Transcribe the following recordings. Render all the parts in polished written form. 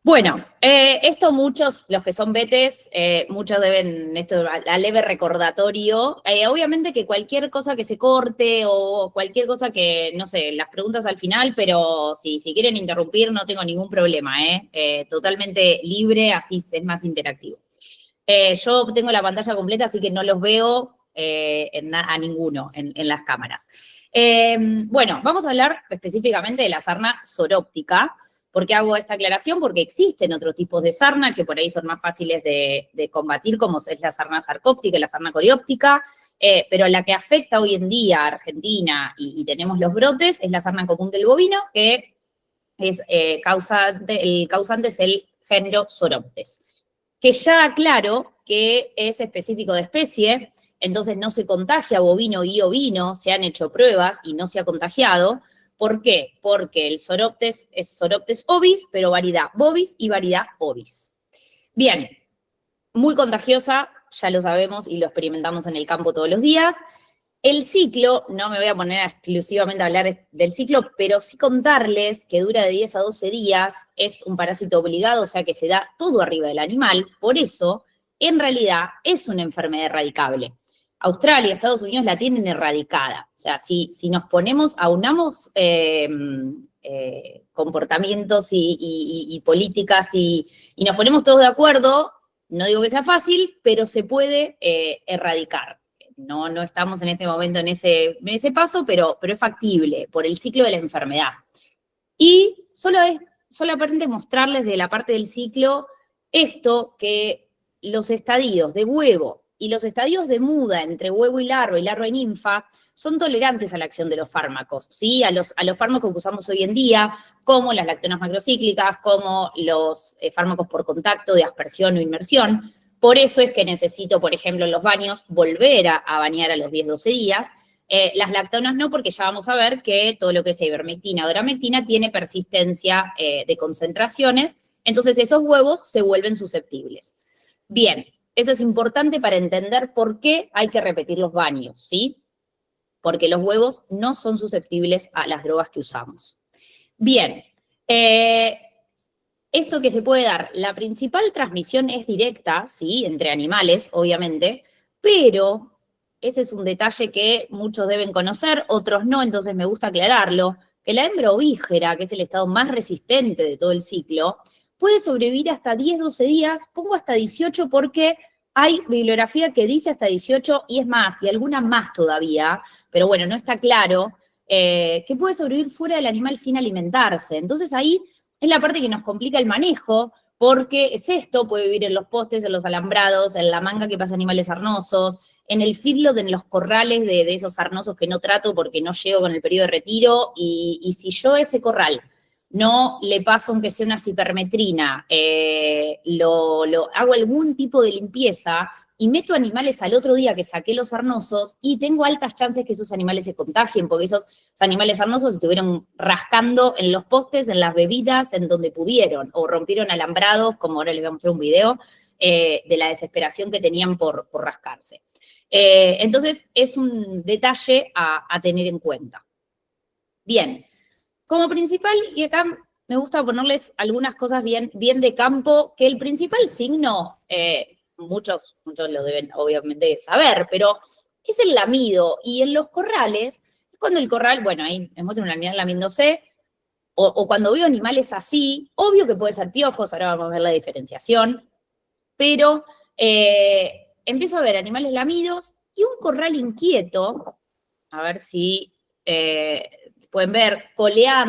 Bueno, esto muchos, los que son betes, muchos deben, esto a leve recordatorio. Obviamente que cualquier cosa que se corte o cualquier cosa que, no sé, las preguntas al final, pero si quieren interrumpir no tengo ningún problema, totalmente libre, así es más interactivo. Yo tengo la pantalla completa, así que no los veo a ninguno en las cámaras. Bueno, vamos a hablar específicamente de la sarna soróptica. ¿Por qué hago esta aclaración? Porque existen otros tipos de sarna que por ahí son más fáciles de combatir, como es la sarna sarcóptica y la sarna corióptica, pero la que afecta hoy en día a Argentina y tenemos los brotes es la sarna común del bovino, que es el causante es el género Soroptes, que ya aclaro que es específico de especie, entonces no se contagia bovino y ovino, se han hecho pruebas y no se ha contagiado. ¿Por qué? Porque el Soroptes es Soroptes ovis, pero variedad bovis y variedad ovis. Bien, muy contagiosa, ya lo sabemos y lo experimentamos en el campo todos los días. El ciclo, no me voy a poner exclusivamente a hablar del ciclo, pero sí contarles que dura de 10 a 12 días, es un parásito obligado, o sea que se da todo arriba del animal, por eso, en realidad, es una enfermedad erradicable. Australia, Estados Unidos la tienen erradicada. O sea, si nos ponemos, aunamos comportamientos y políticas y nos ponemos todos de acuerdo, no digo que sea fácil, pero se puede erradicar. No estamos en este momento en ese paso, pero es factible por el ciclo de la enfermedad. Y solamente mostrarles de la parte del ciclo esto, que los estadios de huevo y los estadios de muda entre huevo y larva y ninfa son tolerantes a la acción de los fármacos, ¿sí? A los fármacos que usamos hoy en día, como las lactonas macrocíclicas, como los fármacos por contacto de aspersión o inmersión. Por eso es que necesito, por ejemplo, en los baños, volver a bañar a los 10-12 días. Las lactonas no, porque ya vamos a ver que todo lo que es ivermectina o doramectina tiene persistencia de concentraciones, entonces esos huevos se vuelven susceptibles. Bien, eso es importante para entender por qué hay que repetir los baños, ¿sí? Porque los huevos no son susceptibles a las drogas que usamos. Bien, esto que se puede dar, la principal transmisión es directa, ¿sí? Entre animales, obviamente, pero ese es un detalle que muchos deben conocer, otros no, entonces me gusta aclararlo, que la hembra ovígera, que es el estado más resistente de todo el ciclo, puede sobrevivir hasta 10-12 días, pongo hasta 18 porque hay bibliografía que dice hasta 18 y es más, y alguna más todavía, pero bueno, no está claro, que puede sobrevivir fuera del animal sin alimentarse. Entonces ahí es la parte que nos complica el manejo, porque es esto, puede vivir en los postes, en los alambrados, en la manga que pasa animales sarnosos, en el feedlot, en los corrales de esos sarnosos que no trato porque no llego con el periodo de retiro, y si yo ese corral no le paso aunque sea una cipermetrina, hago algún tipo de limpieza y meto animales al otro día que saqué los sarnosos y tengo altas chances que esos animales se contagien, porque esos animales sarnosos estuvieron rascando en los postes, en las bebidas, en donde pudieron, o rompieron alambrados, como ahora les voy a mostrar un video, de la desesperación que tenían por rascarse. Entonces, es un detalle a tener en cuenta. Bien. Como principal, y acá me gusta ponerles algunas cosas bien de campo, que el principal signo, muchos lo deben obviamente saber, pero es el lamido. Y en los corrales, es cuando el corral, bueno, ahí me muestro un animal lamiéndose, o cuando veo animales así, obvio que puede ser piojos, ahora vamos a ver la diferenciación, pero empiezo a ver animales lamidos y un corral inquieto, a ver si pueden ver,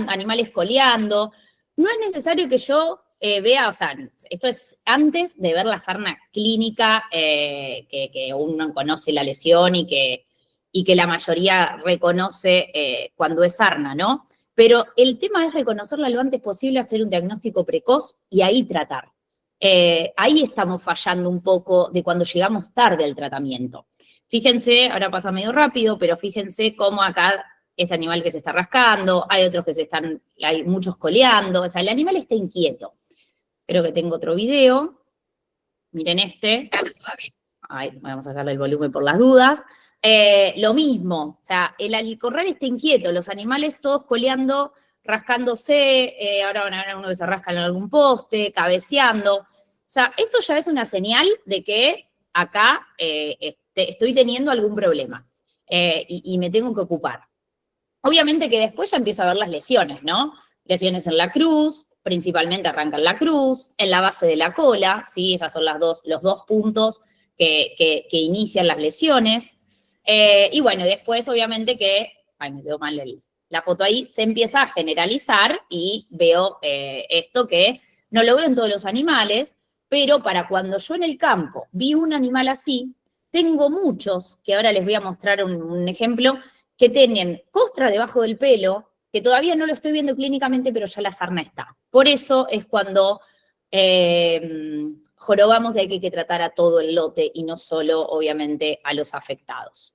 animales coleando. No es necesario que yo vea, o sea, esto es antes de ver la sarna clínica, que uno conoce la lesión y que la mayoría reconoce cuando es sarna, ¿no? Pero el tema es reconocerla lo antes posible, hacer un diagnóstico precoz y ahí tratar. Ahí estamos fallando un poco de cuando llegamos tarde al tratamiento. Fíjense, ahora pasa medio rápido, pero fíjense cómo acá ese animal que se está rascando, hay otros que hay muchos coleando, o sea, el animal está inquieto. Creo que tengo otro video. Miren este. Ay, vamos a sacarle el volumen por las dudas. Lo mismo, o sea, el corral está inquieto, los animales todos coleando rascándose, ahora van a ver uno que se rasca en algún poste, cabeceando. O sea, esto ya es una señal de que acá estoy teniendo algún problema y me tengo que ocupar. Obviamente que después ya empiezo a ver las lesiones, ¿no? Lesiones en la cruz, principalmente arranca en la cruz, en la base de la cola, ¿sí? Esos son los dos puntos que inician las lesiones. Y bueno, después obviamente que, ay, me quedó mal la foto ahí, se empieza a generalizar y veo esto que no lo veo en todos los animales, pero para cuando yo en el campo vi un animal así, tengo muchos, que ahora les voy a mostrar un ejemplo, que tienen costra debajo del pelo, que todavía no lo estoy viendo clínicamente, pero ya la sarna está. Por eso es cuando jorobamos de que hay que tratar a todo el lote y no solo, obviamente, a los afectados.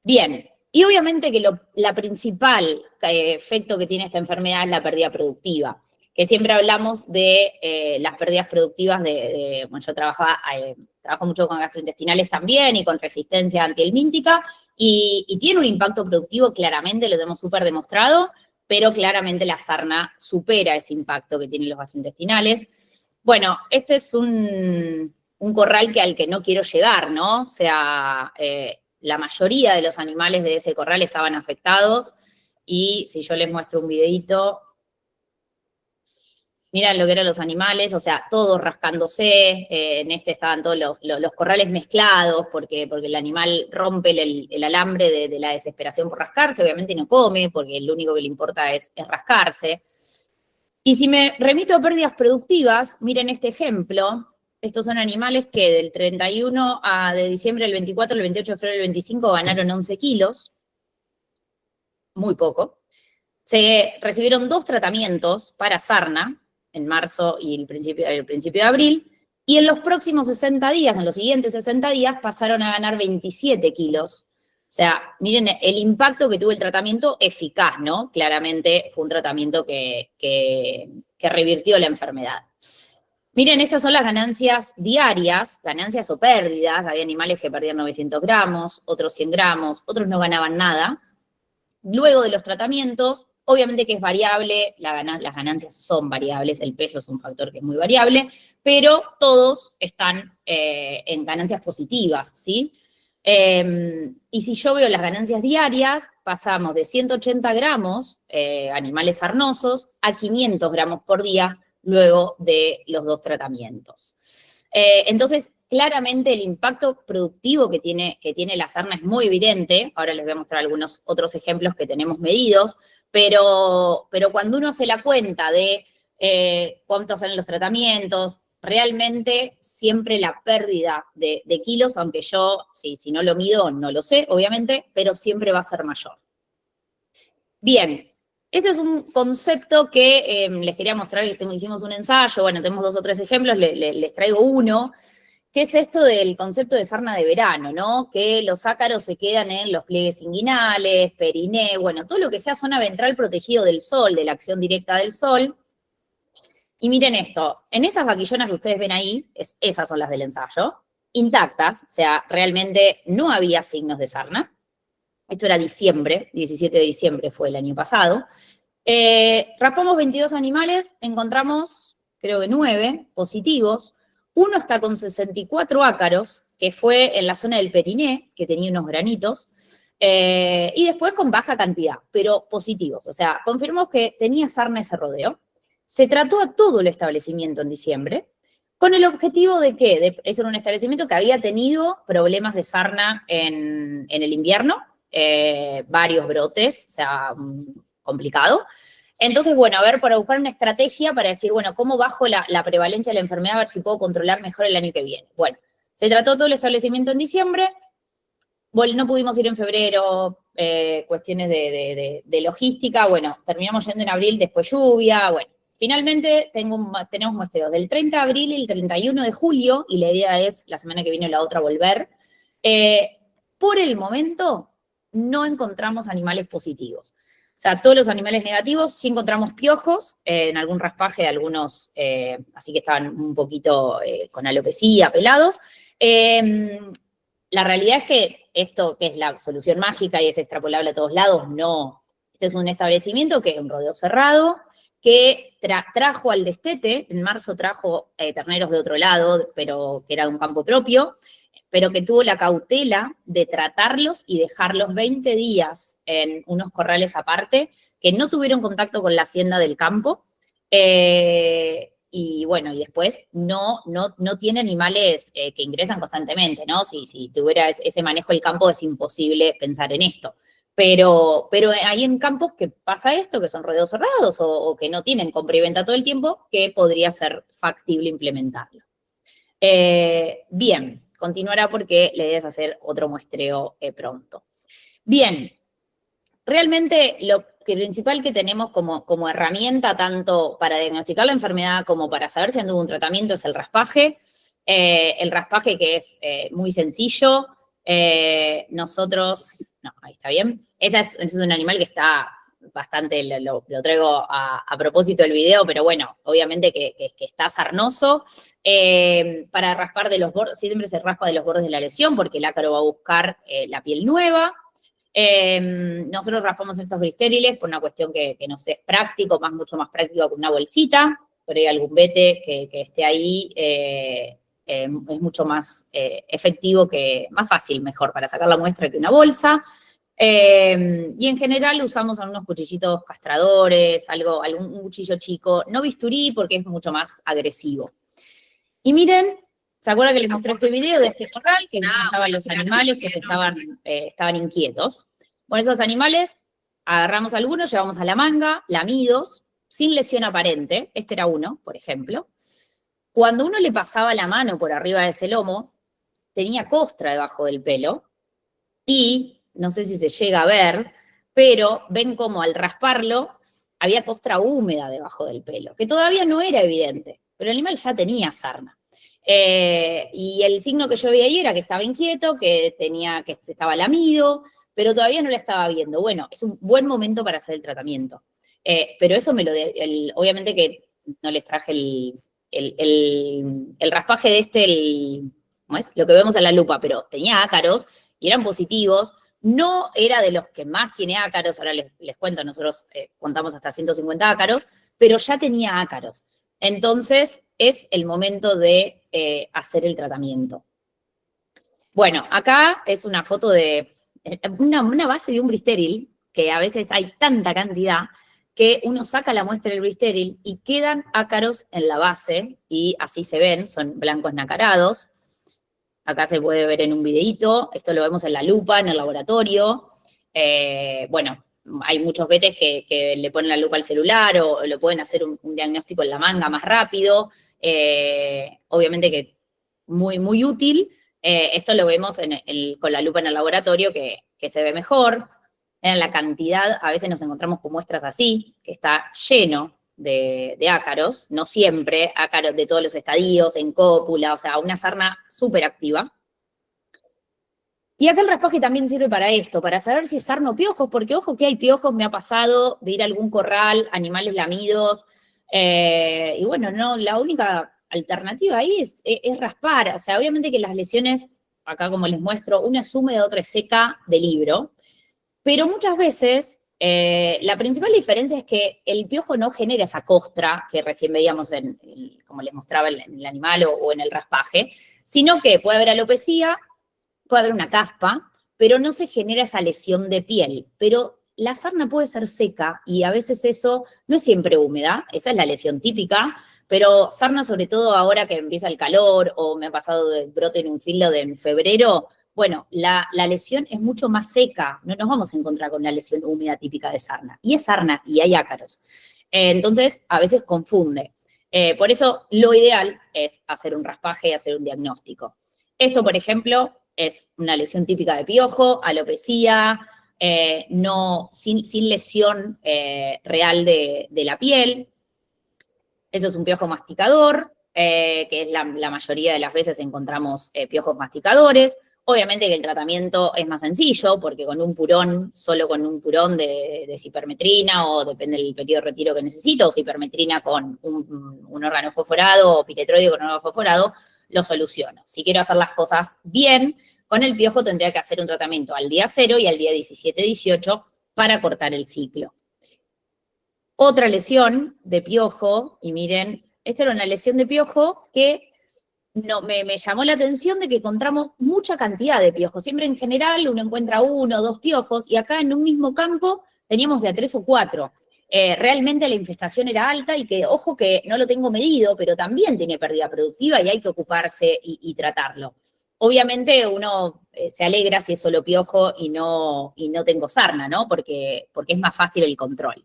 Bien, y obviamente que la principal efecto que tiene esta enfermedad es la pérdida productiva, que siempre hablamos de las pérdidas productivas bueno, yo trabajo mucho con gastrointestinales también y con resistencia antihelmíntica, y tiene un impacto productivo claramente, lo tenemos súper demostrado, pero claramente la sarna supera ese impacto que tienen los gastrointestinales. Bueno, este es un corral al que no quiero llegar, ¿no? O sea, la mayoría de los animales de ese corral estaban afectados, y si yo les muestro un videito, miran lo que eran los animales, o sea, todos rascándose, en este estaban todos los corrales mezclados, porque el animal rompe el alambre de la desesperación por rascarse, obviamente no come, porque lo único que le importa es rascarse. Y si me remito a pérdidas productivas, miren este ejemplo, estos son animales que del 31 de diciembre del 24 al 28 de febrero del 25 ganaron 11 kilos, muy poco. Se recibieron 2 tratamientos para sarna, en marzo y el principio de abril, y en los próximos 60 días, en los siguientes 60 días, pasaron a ganar 27 kilos. O sea, miren el impacto que tuvo el tratamiento eficaz, ¿no? Claramente fue un tratamiento que revirtió la enfermedad. Miren, estas son las ganancias diarias, ganancias o pérdidas. Había animales que perdían 900 gramos, otros 100 gramos, otros no ganaban nada. Luego de los tratamientos, obviamente que es variable, las ganancias son variables, el peso es un factor que es muy variable, pero todos están en ganancias positivas, ¿sí? Y si yo veo las ganancias diarias, pasamos de 180 gramos, animales sarnosos, a 500 gramos por día luego de los 2 tratamientos. Entonces, claramente el impacto productivo que tiene la sarna es muy evidente. Ahora les voy a mostrar algunos otros ejemplos que tenemos medidos, pero cuando uno hace la cuenta de cuántos salen los tratamientos, realmente siempre la pérdida de kilos, aunque yo, si no lo mido, no lo sé, obviamente, pero siempre va a ser mayor. Bien, este es un concepto que les quería mostrar, que hicimos un ensayo, bueno, tenemos 2 o 3 ejemplos, les traigo uno, que es esto del concepto de sarna de verano, ¿no? Que los ácaros se quedan en los pliegues inguinales, periné, bueno, todo lo que sea zona ventral protegido del sol, de la acción directa del sol. Y miren esto, en esas vaquillonas que ustedes ven ahí, esas son las del ensayo, intactas, o sea, realmente no había signos de sarna. Esto era diciembre, 17 de diciembre fue el año pasado. Raspamos 22 animales, encontramos, creo que 9 positivos. Uno está con 64 ácaros, que fue en la zona del periné, que tenía unos granitos, y después con baja cantidad, pero positivos. O sea, confirmamos que tenía sarna ese rodeo. Se trató a todo el establecimiento en diciembre, con el objetivo de que ese era un establecimiento que había tenido problemas de sarna en el invierno, varios brotes, o sea, complicado. Entonces, bueno, a ver, para buscar una estrategia para decir, bueno, ¿cómo bajo la prevalencia de la enfermedad? A ver si puedo controlar mejor el año que viene. Bueno, se trató todo el establecimiento en diciembre, no pudimos ir en febrero, cuestiones de logística, bueno, terminamos yendo en abril, después lluvia, bueno. Finalmente tenemos muestreos del 30 de abril y el 31 de julio, y la idea es la semana que viene o la otra volver. Por el momento, no encontramos animales positivos. O sea, todos los animales negativos, sí encontramos piojos, en algún raspaje de algunos, así que estaban un poquito con alopecia, pelados. La realidad es que esto, que es la solución mágica y es extrapolable a todos lados, no Este es un establecimiento que es un rodeo cerrado, que trajo al destete, en marzo trajo terneros de otro lado, pero que era de un campo propio, pero que tuvo la cautela de tratarlos y dejarlos 20 días en unos corrales aparte, que no tuvieron contacto con la hacienda del campo, y bueno, y después no tiene animales que ingresan constantemente, ¿no? Si tuviera ese manejo del campo es imposible pensar en esto. Pero hay en campos que pasa esto, que son rodeos cerrados o que no tienen compra y venta todo el tiempo, que podría ser factible implementarlo. Bien, continuará porque le debes hacer otro muestreo pronto. Bien, realmente lo principal que tenemos como herramienta, tanto para diagnosticar la enfermedad como para saber si anduvo un tratamiento, es el raspaje. El raspaje que es muy sencillo. Nosotros, no, ahí está bien. Ese es un animal que está bastante, lo traigo a propósito del video, pero bueno, obviamente que está sarnoso. Para raspar de los bordes, siempre se raspa de los bordes de la lesión porque el ácaro va a buscar la piel nueva. Nosotros raspamos estos blistériles por una cuestión que nos es práctico, mucho más práctico que una bolsita, pero hay algún vete que esté ahí, es mucho más efectivo, más fácil, mejor, para sacar la muestra que una bolsa. Y en general usamos algunos cuchillitos castradores, algún cuchillo chico, no bisturí porque es mucho más agresivo. Y miren, ¿se acuerdan que les mostré este video de este corral que mostraba los animales que estaban inquietos? Bueno, estos animales, agarramos algunos, llevamos a la manga, lamidos, sin lesión aparente. Este era uno, por ejemplo. Cuando uno le pasaba la mano por arriba de ese lomo, tenía costra debajo del pelo y, no sé si se llega a ver, pero ven como al rasparlo había costra húmeda debajo del pelo, que todavía no era evidente, pero el animal ya tenía sarna. Y el signo que yo veía ahí era que estaba inquieto, que estaba lamido, pero todavía no la estaba viendo. Bueno, es un buen momento para hacer el tratamiento. Pero eso obviamente que no les traje el raspaje de ¿cómo es? Lo que vemos en la lupa, pero tenía ácaros y eran positivos. No era de los que más tiene ácaros, ahora les cuento, nosotros contamos hasta 150 ácaros, pero ya tenía ácaros. Entonces, es el momento de hacer el tratamiento. Bueno, acá es una foto de una base de un blistéril, que a veces hay tanta cantidad que uno saca la muestra del blistéril y quedan ácaros en la base, y así se ven, son blancos nacarados. Acá se puede ver en un videíto, esto lo vemos en la lupa, en el laboratorio. Bueno, hay muchos vetes que le ponen la lupa al celular o lo pueden hacer un diagnóstico en la manga más rápido. Obviamente que muy, muy útil. Esto lo vemos con la lupa en el laboratorio que se ve mejor. En la cantidad, a veces nos encontramos con muestras así, que está lleno de ácaros, no siempre, ácaros de todos los estadios, en cópula, o sea, una sarna súper activa. Y acá el raspaje también sirve para esto, para saber si es sarna o piojos, porque ojo que hay piojos, me ha pasado de ir a algún corral, animales lamidos, y bueno, no, la única alternativa ahí es raspar. O sea, obviamente que las lesiones, acá como les muestro, una es húmeda, otra es seca de libro, pero muchas veces la principal diferencia es que el piojo no genera esa costra que recién veíamos como les mostraba en el animal o en el raspaje, sino que puede haber alopecia, puede haber una caspa, pero no se genera esa lesión de piel. Pero la sarna puede ser seca y a veces eso no es siempre húmeda, esa es la lesión típica, pero sarna sobre todo ahora que empieza el calor o me ha pasado de brote en un filo en febrero, bueno, la lesión es mucho más seca, no nos vamos a encontrar con la lesión húmeda típica de sarna. Y es sarna y hay ácaros. Entonces, a veces confunde. Por eso, lo ideal es hacer un raspaje y hacer un diagnóstico. Esto, por ejemplo, es una lesión típica de piojo, alopecia, sin lesión real de la piel. Eso es un piojo masticador, que es la mayoría de las veces encontramos piojos masticadores. Obviamente que el tratamiento es más sencillo, porque con un purón, solo con un purón de cipermetrina, o depende del periodo de retiro que necesito, o cipermetrina con un órgano fosforado, o piretroide con un órgano fosforado, lo soluciono. Si quiero hacer las cosas bien, con el piojo tendría que hacer un tratamiento al día 0 y al día 17-18 para cortar el ciclo. Otra lesión de piojo, y miren, esta era una lesión de piojo que me llamó la atención de que encontramos mucha cantidad de piojos. Siempre en general uno encuentra 1 o 2 piojos, y acá en un mismo campo teníamos de a 3 o 4. Realmente la infestación era alta y que, ojo que no lo tengo medido, pero también tiene pérdida productiva y hay que ocuparse y tratarlo. Obviamente uno se alegra si es solo piojo y no tengo sarna, ¿no? Porque es más fácil el control.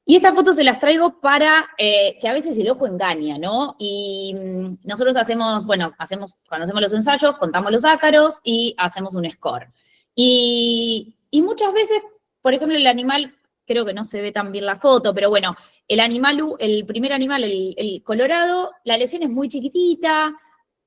Y estas fotos se las traigo para que a veces el ojo engaña, ¿no? Y nosotros cuando hacemos los ensayos, contamos los ácaros y hacemos un score. Y muchas veces, por ejemplo, el animal, creo que no se ve tan bien la foto, pero bueno, el primer animal, el colorado, la lesión es muy chiquitita,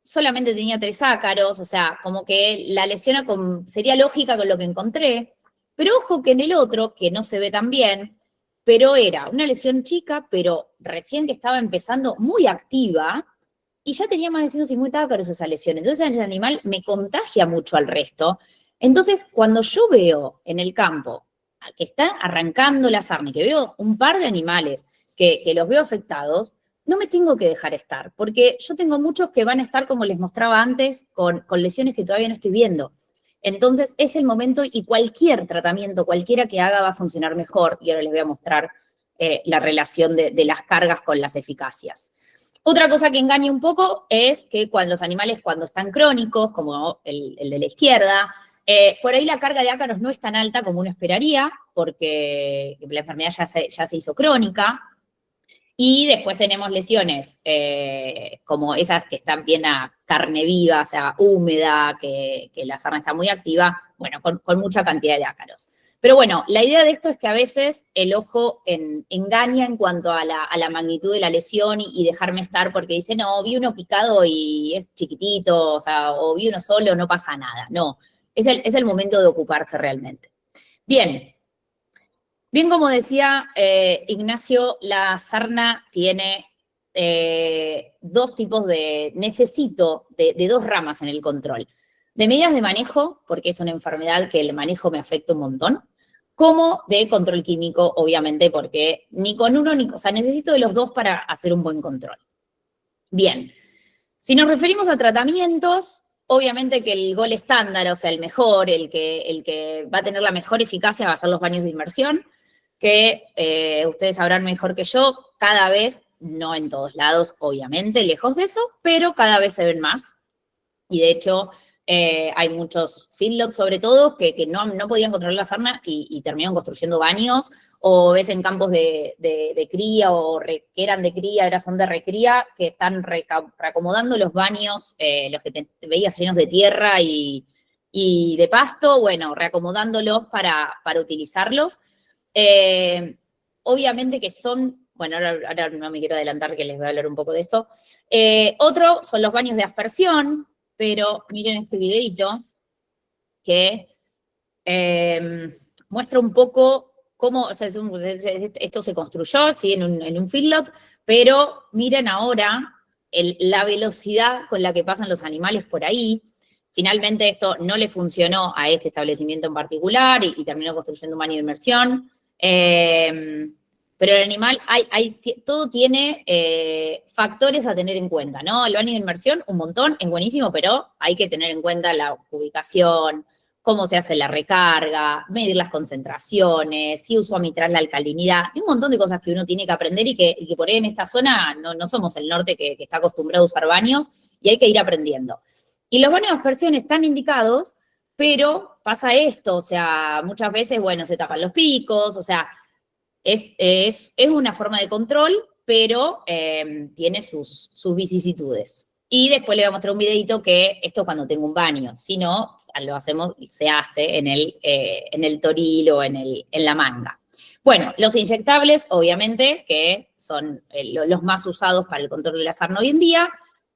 solamente tenía 3 ácaros, o sea, como que la lesión sería lógica con lo que encontré. Pero ojo que en el otro, que no se ve tan bien, pero era una lesión chica, pero recién que estaba empezando, muy activa, y ya tenía más de 150 ácaros esa lesión. Entonces ese animal me contagia mucho al resto. Entonces, cuando yo veo en el campo que está arrancando la sarna y que veo un par de animales que los veo afectados, no me tengo que dejar estar, porque yo tengo muchos que van a estar, como les mostraba antes, con lesiones que todavía no estoy viendo. Entonces, es el momento y cualquier tratamiento, cualquiera que haga, va a funcionar mejor. Y ahora les voy a mostrar la relación de las cargas con las eficacias. Otra cosa que engaña un poco es que los animales, cuando están crónicos, como el de la izquierda, por ahí la carga de ácaros no es tan alta como uno esperaría, porque la enfermedad ya se hizo crónica. Y después tenemos lesiones como esas que están bien a carne viva, o sea, húmeda, que la sarna está muy activa, bueno, con mucha cantidad de ácaros. Pero bueno, la idea de esto es que a veces el ojo engaña en cuanto a la magnitud de la lesión y dejarme estar, porque dice, no, vi uno picado y es chiquitito, o sea, o vi uno solo, no pasa nada. No, es el momento de ocuparse realmente. Bien. Bien, como decía Ignacio, la sarna tiene 2 tipos necesito de 2 ramas en el control. De medidas de manejo, porque es una enfermedad que el manejo me afecta un montón, como de control químico, obviamente, porque ni con uno o sea, necesito de los 2 para hacer un buen control. Bien, si nos referimos a tratamientos, obviamente que el gol estándar, o sea, el mejor, el que va a tener la mejor eficacia va a ser los baños de inmersión, que ustedes sabrán mejor que yo, cada vez, no en todos lados, obviamente, lejos de eso, pero cada vez se ven más. Y de hecho, hay muchos feedlots, sobre todo, que no podían controlar la sarna y terminaron construyendo baños, o ves en campos de cría, que eran de cría, ahora son de recría, que están reacomodando los baños, los que te veías llenos de tierra y de pasto, bueno, reacomodándolos para utilizarlos. Obviamente que son, bueno, ahora no me quiero adelantar que les voy a hablar un poco de esto. Otro son los baños de aspersión, pero miren este videito que muestra un poco cómo, o sea, esto se construyó, sí, en un feedlot, pero miren ahora la velocidad con la que pasan los animales por ahí. Finalmente esto no le funcionó a este establecimiento en particular y terminó construyendo un baño de inmersión. Pero el animal, todo tiene factores a tener en cuenta, ¿no? El baño de inmersión, un montón, es buenísimo, pero hay que tener en cuenta la ubicación, cómo se hace la recarga, medir las concentraciones, si uso amitraz la alcalinidad, hay un montón de cosas que uno tiene que aprender y que por ahí en esta zona no somos el norte que está acostumbrado a usar baños y hay que ir aprendiendo. Y los baños de aspersión están indicados, pero pasa esto, o sea, muchas veces, bueno, se tapan los picos, o sea, es una forma de control, pero tiene sus vicisitudes. Y después le voy a mostrar un videito que esto cuando tengo un baño, si no, se hace en el toril o en la manga. Bueno, los inyectables, obviamente, que son los más usados para el control de la sarna hoy en día.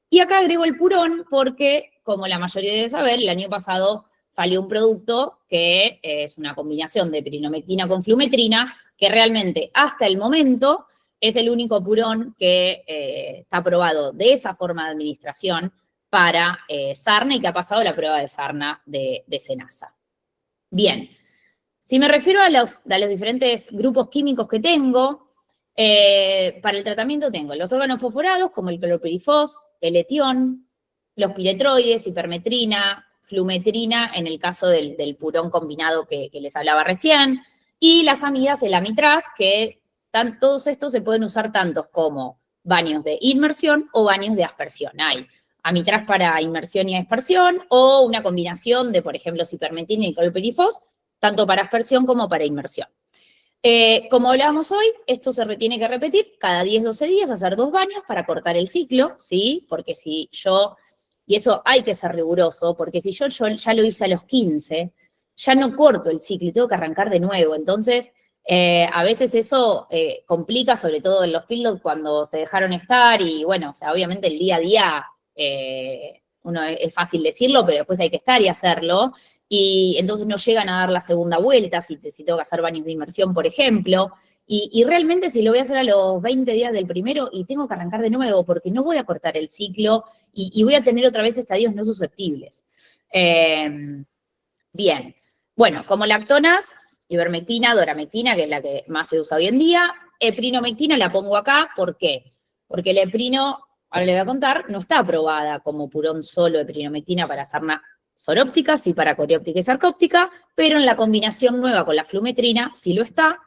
Y acá agrego el purón porque, como la mayoría debe saber, el año pasado salió un producto que es una combinación de pirinomectina con flumetrina, que realmente hasta el momento es el único purón que está aprobado de esa forma de administración para sarna y que ha pasado la prueba de sarna de SENASA. Bien, Si me refiero a los diferentes grupos químicos que tengo, para el tratamiento tengo los órganos fosforados, como el clorpirifos, el etión, los piretroides, hipermetrina, flumetrina, en el caso del purón combinado que les hablaba recién, y las amidas, el amitraz, que todos estos se pueden usar tantos como baños de inmersión o baños de aspersión. Hay amitraz para inmersión y aspersión, o una combinación de, por ejemplo, hipermetrina y clorpirifos, tanto para aspersión como para inmersión. Como hablábamos hoy, esto se tiene que repetir cada 10-12 días, hacer 2 baños para cortar el ciclo, ¿sí? Porque si yo, y eso hay que ser riguroso, porque si yo ya lo hice a los 15, ya no corto el ciclo y tengo que arrancar de nuevo. Entonces, a veces eso complica, sobre todo en los field cuando se dejaron estar y bueno, o sea, obviamente el día a día, es fácil decirlo, pero después hay que estar y hacerlo. Y entonces no llegan a dar la segunda vuelta, si tengo que hacer baños de inmersión, por ejemplo, y realmente si lo voy a hacer a los 20 días del primero y tengo que arrancar de nuevo porque no voy a cortar el ciclo y voy a tener otra vez estadios no susceptibles. Bien, bueno, como lactonas, ivermectina, doramectina, que es la que más se usa hoy en día, eprinomectina la pongo acá, ¿por qué? Porque el eprino, ahora le voy a contar, no está aprobada como purón solo eprinomectina para sarna soróptica, sí para corióptica y sarcóptica, pero en la combinación nueva con la flumetrina sí lo está.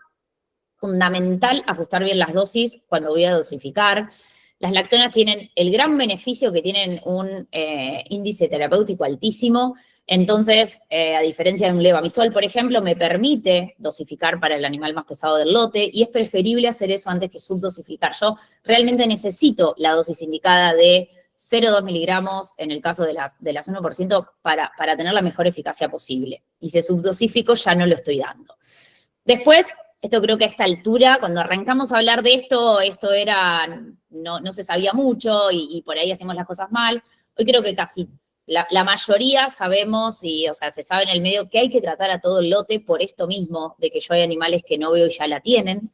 Fundamental ajustar bien las dosis cuando voy a dosificar. Las lactonas tienen el gran beneficio que tienen un índice terapéutico altísimo, entonces, a diferencia de un levamisol, por ejemplo, me permite dosificar para el animal más pesado del lote y es preferible hacer eso antes que subdosificar. Yo realmente necesito la dosis indicada de 0,2 miligramos en el caso de las 1% para tener la mejor eficacia posible. Y si subdosifico ya no lo estoy dando. Después, esto creo que a esta altura, cuando arrancamos a hablar de esto era, no se sabía mucho y por ahí hacemos las cosas mal. Hoy creo que casi la mayoría sabemos y, o sea, se sabe en el medio que hay que tratar a todo el lote por esto mismo, de que yo hay animales que no veo y ya la tienen.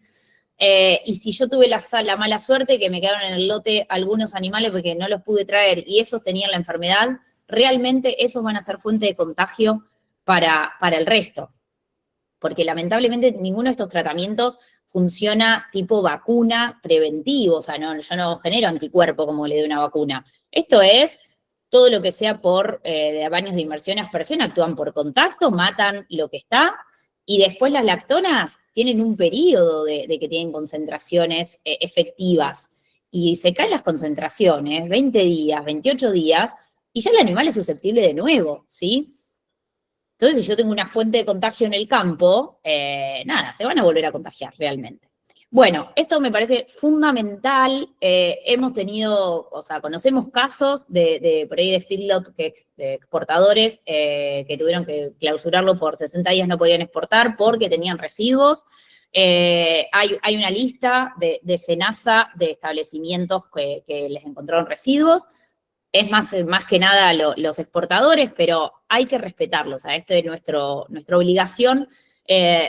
Y si yo tuve la mala suerte que me quedaron en el lote algunos animales porque no los pude traer y esos tenían la enfermedad, realmente esos van a ser fuente de contagio para el resto. Porque lamentablemente ninguno de estos tratamientos funciona tipo vacuna preventivo, o sea, yo no genero anticuerpo como le doy una vacuna. Esto es todo lo que sea por de baños de inmersión y aspersión, actúan por contacto, matan lo que está, y después las lactonas tienen un periodo de que tienen concentraciones efectivas, y se caen las concentraciones, 20 días, 28 días, y ya el animal es susceptible de nuevo, ¿sí? Entonces, si yo tengo una fuente de contagio en el campo, nada, se van a volver a contagiar realmente. Bueno, esto me parece fundamental. Hemos tenido, o sea, conocemos casos por ahí de feedlot, de exportadores que tuvieron que clausurarlo por 60 días, no podían exportar porque tenían residuos. Hay una lista de SENASA de establecimientos que les encontraron residuos. Es más que nada los exportadores, pero hay que respetarlos. O sea, esto es nuestra obligación,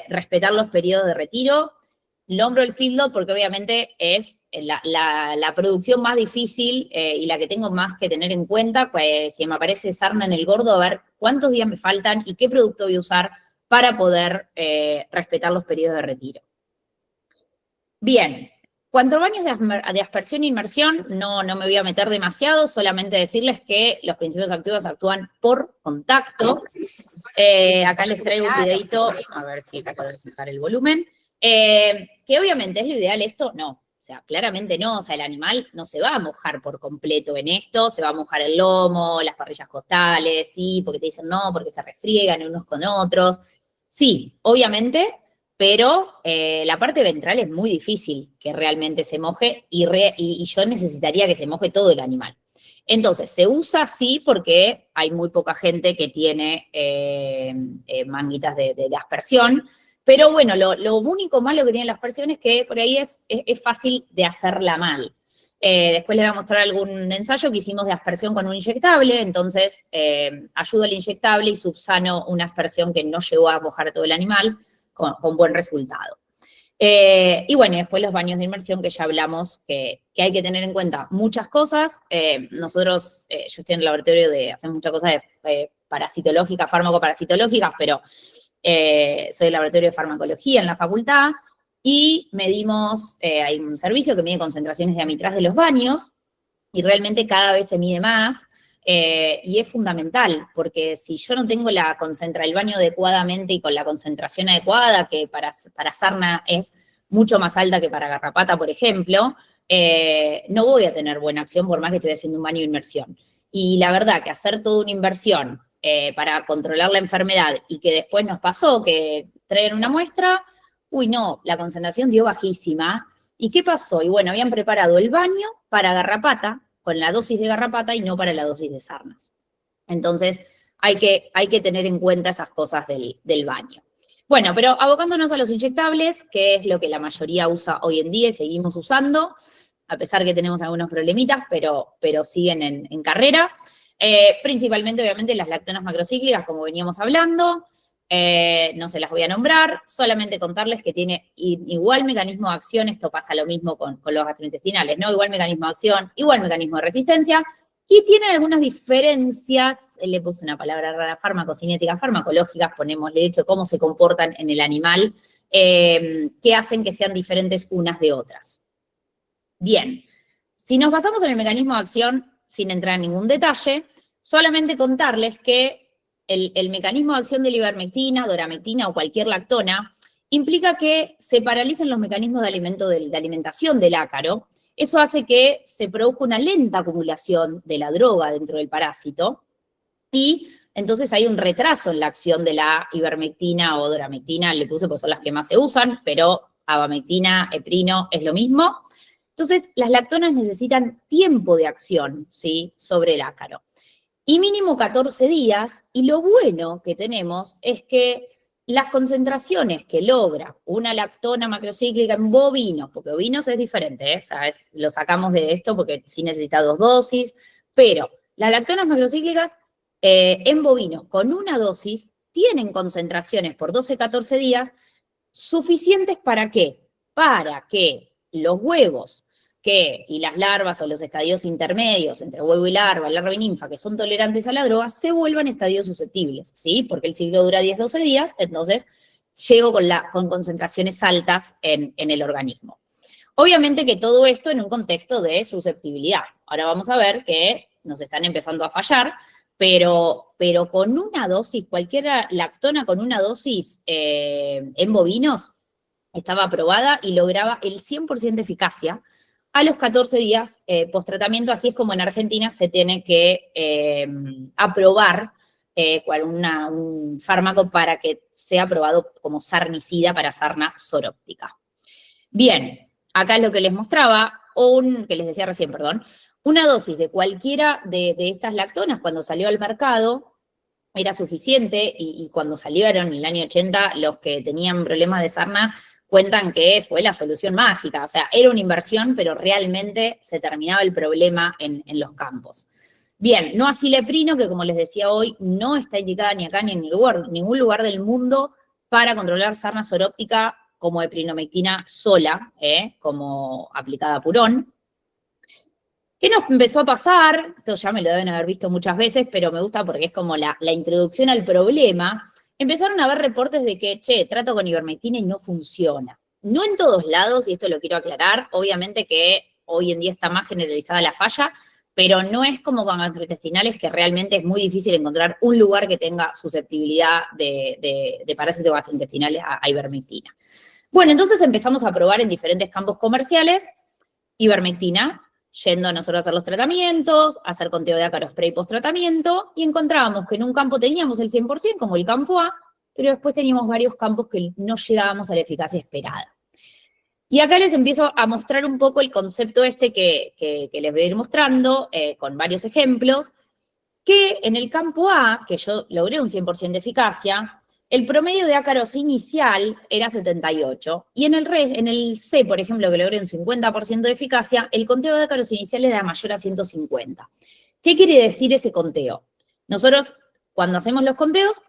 respetar los periodos de retiro. Nombro el feedlot porque obviamente es la producción más difícil y la que tengo más que tener en cuenta. Pues, si me aparece sarna en el gordo, a ver cuántos días me faltan y qué producto voy a usar para poder respetar los periodos de retiro. Bien. Cuanto a baños de aspersión e inmersión, no me voy a meter demasiado, solamente decirles que los principios activos actúan por contacto. Acá les traigo un videito, a ver si acá puedo sacar el volumen, que obviamente es lo ideal esto, no, o sea, claramente no, o sea, el animal no se va a mojar por completo en esto, se va a mojar el lomo, las parrillas costales, sí, porque te dicen no, porque se refriegan unos con otros, sí, obviamente, pero la parte ventral es muy difícil que realmente se moje y yo necesitaría que se moje todo el animal. Entonces, se usa sí porque hay muy poca gente que tiene manguitas de aspersión, pero bueno, lo único malo que tiene la aspersión es que por ahí es fácil de hacerla mal. Después les voy a mostrar algún ensayo que hicimos de aspersión con un inyectable, entonces ayudo al inyectable y subsano una aspersión que no llegó a mojar a todo el animal con buen resultado. Y bueno, después los baños de inmersión que ya hablamos, que hay que tener en cuenta muchas cosas. Nosotros, yo estoy en el laboratorio de hacer muchas cosas de parasitológicas, fármaco-parasitológicas, pero soy del laboratorio de farmacología en la facultad, y medimos, hay un servicio que mide concentraciones de amitraz de los baños, y realmente cada vez se mide más, y es fundamental, porque si yo no tengo el baño adecuadamente y con la concentración adecuada, que para sarna es mucho más alta que para garrapata, por ejemplo, no voy a tener buena acción por más que estoy haciendo un baño de inmersión. Y la verdad que hacer toda una inversión para controlar la enfermedad y que después nos pasó que traen una muestra, uy, no, la concentración dio bajísima. ¿Y qué pasó? Y bueno, habían preparado el baño para garrapata, con la dosis de garrapata y no para la dosis de sarnas. Entonces, hay que tener en cuenta esas cosas del baño. Bueno, pero abocándonos a los inyectables, que es lo que la mayoría usa hoy en día y seguimos usando, a pesar que tenemos algunos problemitas, pero siguen en carrera. Principalmente, obviamente, las lactonas macrocíclicas, como veníamos hablando. No se las voy a nombrar, solamente contarles que tiene igual mecanismo de acción, esto pasa lo mismo con los gastrointestinales, ¿no? Igual mecanismo de acción, igual mecanismo de resistencia, y tiene algunas diferencias, le puse una palabra rara, farmacocinéticas, farmacológicas, ponémosle, de hecho, cómo se comportan en el animal, que hacen que sean diferentes unas de otras. Bien, si nos basamos en el mecanismo de acción, sin entrar en ningún detalle, solamente contarles que el mecanismo de acción de la ivermectina, doramectina o cualquier lactona implica que se paralicen los mecanismos de alimentación del ácaro. Eso hace que se produzca una lenta acumulación de la droga dentro del parásito y entonces hay un retraso en la acción de la ivermectina o doramectina, le puse porque son las que más se usan, pero abamectina, heprino es lo mismo. Entonces, las lactonas necesitan tiempo de acción, ¿sí?, sobre el ácaro. Y mínimo 14 días, y lo bueno que tenemos es que las concentraciones que logra una lactona macrocíclica en bovinos, porque bovinos es diferente, ¿eh? O sea, lo sacamos de esto porque sí necesita 2 dosis, pero las lactonas macrocíclicas en bovinos con una dosis tienen concentraciones por 12-14 días suficientes ¿para qué? Para que los huevos y las larvas o los estadios intermedios entre huevo y larva y ninfa, que son tolerantes a la droga, se vuelvan estadios susceptibles, ¿sí? Porque el ciclo dura 10-12 días, entonces llego con concentraciones altas en el organismo. Obviamente que todo esto en un contexto de susceptibilidad. Ahora vamos a ver que nos están empezando a fallar, pero con una dosis, cualquier lactona con una dosis en bovinos estaba aprobada y lograba el 100% de eficacia a los 14 días post-tratamiento. Así es como en Argentina se tiene que aprobar un fármaco para que sea aprobado como sarnicida para sarna zoonótica. Bien, acá es lo que les mostraba, que les decía recién, perdón, una dosis de cualquiera de estas lactonas cuando salió al mercado era suficiente y cuando salieron en el año 80 los que tenían problemas de sarna cuentan que fue la solución mágica. O sea, era una inversión, pero realmente se terminaba el problema en los campos. Bien, no así leprino, que como les decía hoy, no está indicada ni acá ni en ningún lugar del mundo para controlar sarna zoonótica como eprinomectina sola, como aplicada a purón. ¿Qué nos empezó a pasar? Esto ya me lo deben haber visto muchas veces, pero me gusta porque es como la introducción al problema. Empezaron a haber reportes de que, trato con ivermectina y no funciona. No en todos lados, y esto lo quiero aclarar, obviamente que hoy en día está más generalizada la falla, pero no es como con gastrointestinales, que realmente es muy difícil encontrar un lugar que tenga susceptibilidad de parásitos gastrointestinales a ivermectina. Bueno, entonces empezamos a probar en diferentes campos comerciales ivermectina, yendo a nosotros a hacer los tratamientos, a hacer conteo de ácaros pre y post-tratamiento, y encontrábamos que en un campo teníamos el 100%, como el campo A, pero después teníamos varios campos que no llegábamos a la eficacia esperada. Y acá les empiezo a mostrar un poco el concepto que les voy a ir mostrando, con varios ejemplos, que en el campo A, que yo logré un 100% de eficacia, el promedio de ácaros inicial era 78, y en el C, por ejemplo, que logré un 50% de eficacia, el conteo de ácaros iniciales era mayor a 150. ¿Qué quiere decir ese conteo? Nosotros, cuando hacemos los conteos,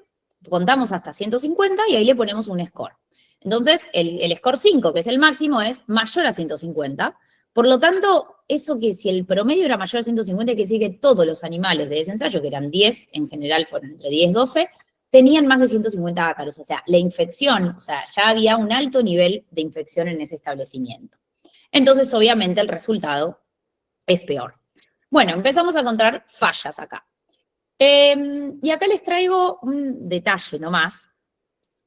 contamos hasta 150 y ahí le ponemos un score. Entonces, el score 5, que es el máximo, es mayor a 150. Por lo tanto, eso que si el promedio era mayor a 150, quiere decir que todos los animales de ese ensayo, que eran 10, en general fueron entre 10 y 12, tenían más de 150 ácaros, o sea, la infección, o sea, ya había un alto nivel de infección en ese establecimiento. Entonces, obviamente, el resultado es peor. Bueno, empezamos a encontrar fallas acá. Y acá les traigo un detalle nomás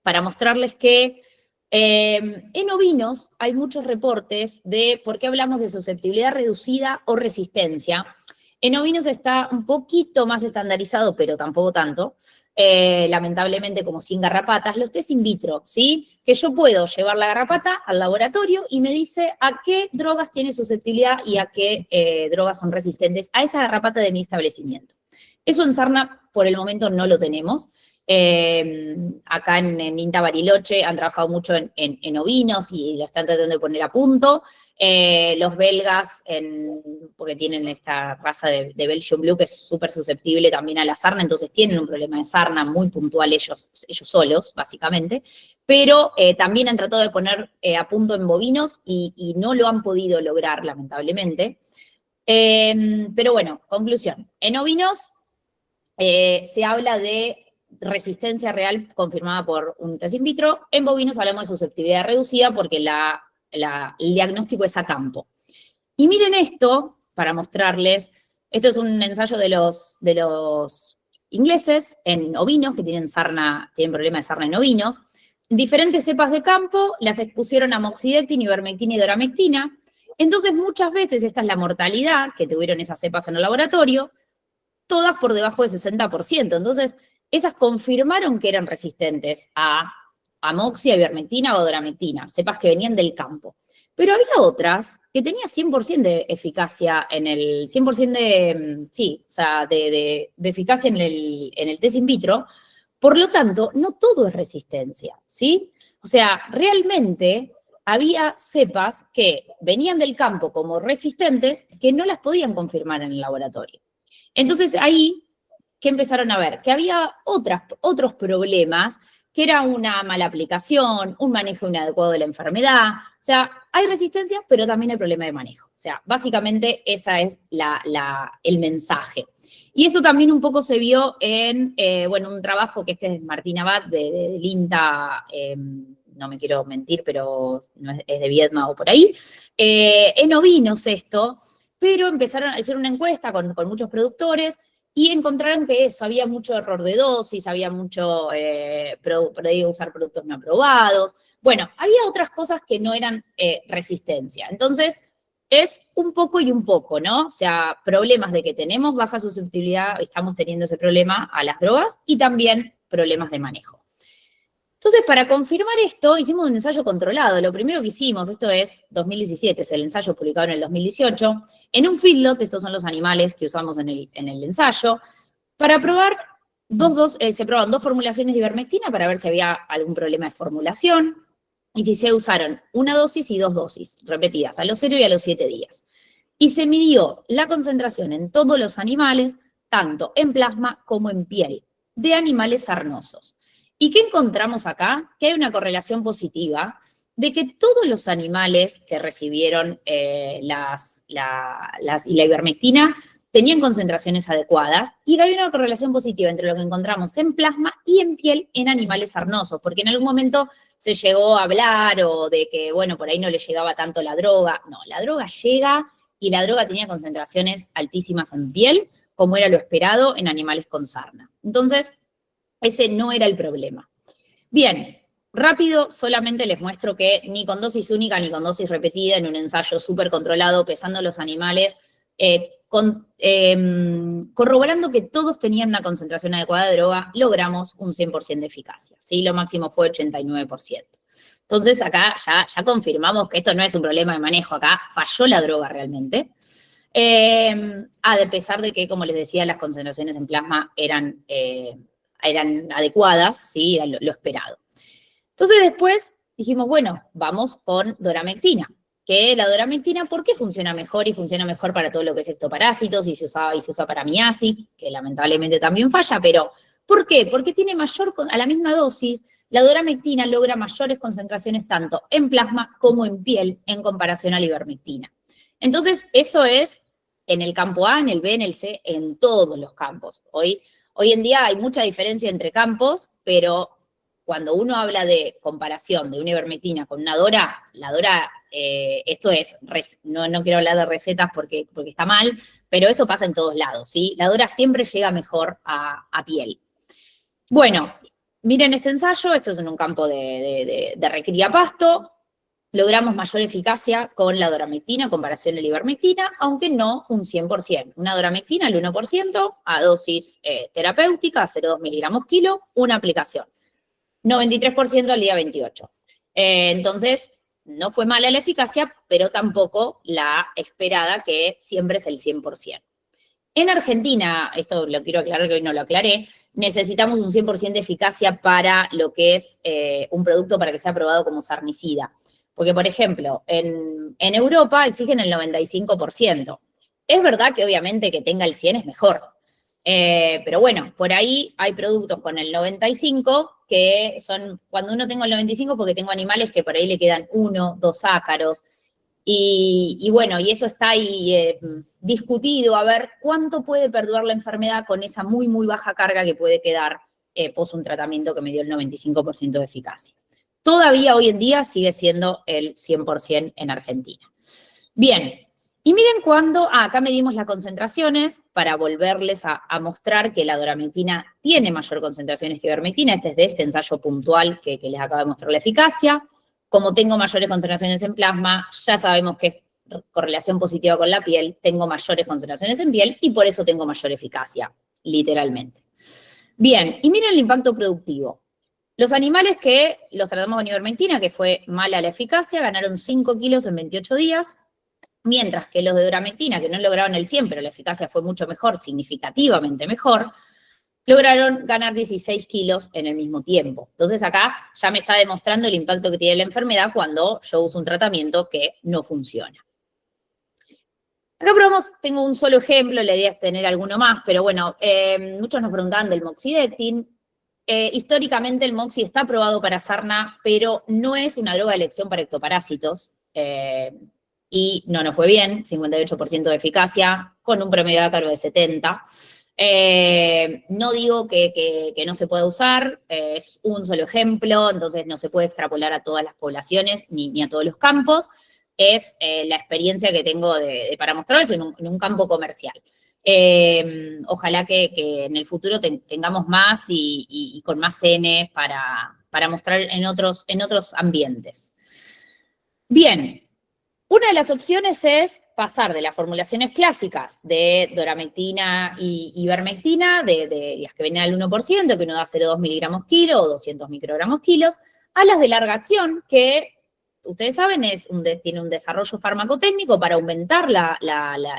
para mostrarles que en ovinos hay muchos reportes de por qué hablamos de susceptibilidad reducida o resistencia. En ovinos está un poquito más estandarizado, pero tampoco tanto. Lamentablemente, como sin garrapatas, los test in vitro, ¿sí? Que yo puedo llevar la garrapata al laboratorio y me dice a qué drogas tiene susceptibilidad y a qué drogas son resistentes a esa garrapata de mi establecimiento. Eso en sarna, por el momento, no lo tenemos. Acá en INTA Bariloche han trabajado mucho en ovinos y lo están tratando de poner a punto. Los belgas, porque tienen esta raza de Belgian Blue que es súper susceptible también a la sarna, entonces tienen un problema de sarna muy puntual ellos solos, básicamente, pero también han tratado de poner a punto en bovinos y no lo han podido lograr, lamentablemente. Pero bueno, conclusión. En ovinos se habla de resistencia real confirmada por un test in vitro. En bovinos hablamos de susceptibilidad reducida porque el diagnóstico es a campo. Y miren esto, para mostrarles, esto es un ensayo de los ingleses en ovinos que tienen problema de sarna en ovinos. Diferentes cepas de campo las expusieron a moxidectina, ivermectina y doramectina. Entonces, muchas veces esta es la mortalidad que tuvieron esas cepas en el laboratorio, todas por debajo del 60%. Entonces, esas confirmaron que eran resistentes a amoxia, ivermectina o doramectina, cepas que venían del campo. Pero había otras que tenían 100% de eficacia en el, 100% de eficacia en el test in vitro. Por lo tanto, no todo es resistencia, ¿sí? O sea, realmente había cepas que venían del campo como resistentes que no las podían confirmar en el laboratorio. Entonces ahí que empezaron a ver que había otros problemas, que era una mala aplicación, un manejo inadecuado de la enfermedad. O sea, hay resistencia, pero también hay problema de manejo. O sea, básicamente ese es el mensaje. Y esto también un poco se vio en, un trabajo que es de Martín Abad, del INTA, no me quiero mentir, pero no es de Viedma o por ahí. En ovinos esto, pero empezaron a hacer una encuesta con muchos productores y encontraron que eso, había mucho error de dosis, había mucho, podía usar productos no aprobados. Bueno, había otras cosas que no eran resistencia. Entonces, es un poco y un poco, ¿no? O sea, problemas de que tenemos baja susceptibilidad, estamos teniendo ese problema a las drogas y también problemas de manejo. Entonces, para confirmar esto, hicimos un ensayo controlado. Lo primero que hicimos, esto es 2017, es el ensayo publicado en el 2018, en un feedlot, estos son los animales que usamos en el ensayo, para probar se probaron 2 formulaciones de ivermectina para ver si había algún problema de formulación, y si se usaron 1 dosis y 2 dosis, repetidas, a los 0 y a los 7 días. Y se midió la concentración en todos los animales, tanto en plasma como en piel, de animales sarnosos. ¿Y qué encontramos acá? Que hay una correlación positiva de que todos los animales que recibieron la ivermectina tenían concentraciones adecuadas y que hay una correlación positiva entre lo que encontramos en plasma y en piel en animales sarnosos, porque en algún momento se llegó a hablar o de que, bueno, por ahí no le llegaba tanto la droga. No, la droga llega y la droga tenía concentraciones altísimas en piel, como era lo esperado en animales con sarna. Entonces, ese no era el problema. Bien, rápido, solamente les muestro que ni con dosis única ni con dosis repetida, en un ensayo súper controlado, pesando los animales, corroborando que todos tenían una concentración adecuada de droga, logramos un 100% de eficacia, ¿sí? Lo máximo fue 89%. Entonces acá ya confirmamos que esto no es un problema de manejo, acá falló la droga realmente. A pesar de que, como les decía, las concentraciones en plasma eran adecuadas, ¿sí? Era lo esperado. Entonces después dijimos, bueno, vamos con doramectina. Que la doramectina, ¿por qué funciona mejor? Y funciona mejor para todo lo que es ectoparásitos y se usa para miasis, que lamentablemente también falla, pero ¿por qué? Porque tiene a la misma dosis, la doramectina logra mayores concentraciones tanto en plasma como en piel en comparación a la ivermectina. Entonces, eso es en el campo A, en el B, en el C, en todos los campos. Hoy, Hoy en día hay mucha diferencia entre campos, pero cuando uno habla de comparación de una ivermectina con una DORA, la DORA, esto es, no quiero hablar de recetas porque está mal, pero eso pasa en todos lados, ¿sí? La DORA siempre llega mejor a piel. Bueno, miren este ensayo, esto es en un campo de recría pasto, logramos mayor eficacia con la doramectina en comparación a la ivermectina, aunque no un 100%. Una doramectina al 1% a dosis terapéutica, 0,2 miligramos kilo, una aplicación. 93% al día 28. Entonces, no fue mala la eficacia, pero tampoco la esperada, que siempre es el 100%. En Argentina, esto lo quiero aclarar que hoy no lo aclaré, necesitamos un 100% de eficacia para lo que es un producto para que sea aprobado como sarnicida. Porque, por ejemplo, en Europa exigen el 95%. Es verdad que obviamente que tenga el 100 es mejor. Pero bueno, por ahí hay productos con el 95 que son, cuando uno tengo el 95 porque tengo animales que por ahí le quedan 1, 2 ácaros. Y bueno, y eso está ahí discutido, a ver cuánto puede perdurar la enfermedad con esa muy, muy baja carga que puede quedar pos un tratamiento que me dio el 95% de eficacia. Todavía hoy en día sigue siendo el 100% en Argentina. Bien, y miren cuando, acá medimos las concentraciones para volverles a mostrar que la doramectina tiene mayor concentraciones que ivermectina. Este es de este ensayo puntual que les acabo de mostrar la eficacia. Como tengo mayores concentraciones en plasma, ya sabemos que es correlación positiva con la piel, tengo mayores concentraciones en piel y por eso tengo mayor eficacia, literalmente. Bien, y miren el impacto productivo. Los animales que los tratamos con ivermectina, que fue mala la eficacia, ganaron 5 kilos en 28 días, mientras que los de doramectina, que no lograron el 100, pero la eficacia fue mucho mejor, significativamente mejor, lograron ganar 16 kilos en el mismo tiempo. Entonces acá ya me está demostrando el impacto que tiene la enfermedad cuando yo uso un tratamiento que no funciona. Acá probamos, tengo un solo ejemplo, la idea es tener alguno más, pero bueno, muchos nos preguntaban del moxidectin. Históricamente el moxi está aprobado para sarna, pero no es una droga de elección para ectoparásitos. Y no nos fue bien, 58% de eficacia, con un promedio de ácaro de 70. No digo que no se pueda usar, es un solo ejemplo, entonces no se puede extrapolar a todas las poblaciones ni a todos los campos. Es la experiencia que tengo para mostrarles en un campo comercial. Ojalá que en el futuro tengamos más y con más N para mostrar en otros ambientes. Bien. Una de las opciones es pasar de las formulaciones clásicas de doramectina y ivermectina, de las que vienen al 1%, que uno da 0,2 miligramos kilo o 200 microgramos kilos, a las de larga acción, que ustedes saben tiene un desarrollo farmacotécnico para aumentar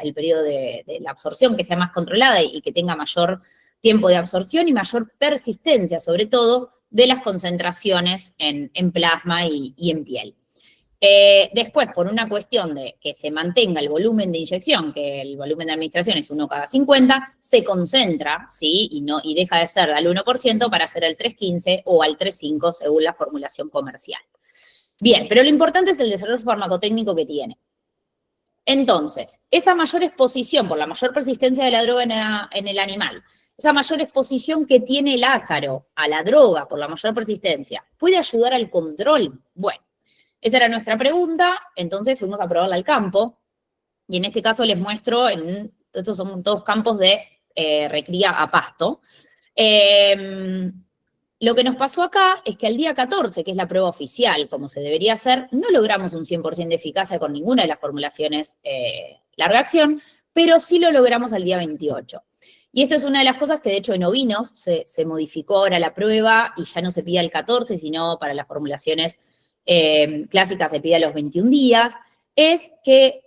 el periodo de la absorción, que sea más controlada y que tenga mayor tiempo de absorción y mayor persistencia, sobre todo, de las concentraciones en plasma y en piel. Después, por una cuestión de que se mantenga el volumen de inyección, que el volumen de administración es 1 cada 50, se concentra, ¿sí? Y deja de ser al 1% para ser al 3,15 o al 3,5 según la formulación comercial. Bien, pero lo importante es el desarrollo farmacotécnico que tiene. Entonces, esa mayor exposición por la mayor persistencia de la droga en el animal, esa mayor exposición que tiene el ácaro a la droga por la mayor persistencia, ¿puede ayudar al control? Bueno. Esa era nuestra pregunta, entonces fuimos a probarla al campo, y en este caso les muestro, estos son todos campos de recría a pasto. Lo que nos pasó acá es que al día 14, que es la prueba oficial, como se debería hacer, no logramos un 100% de eficacia con ninguna de las formulaciones larga acción, pero sí lo logramos al día 28. Y esto es una de las cosas que, de hecho, en ovinos se modificó ahora la prueba y ya no se pide al 14, sino para las formulaciones clásica se pide a los 21 días, es que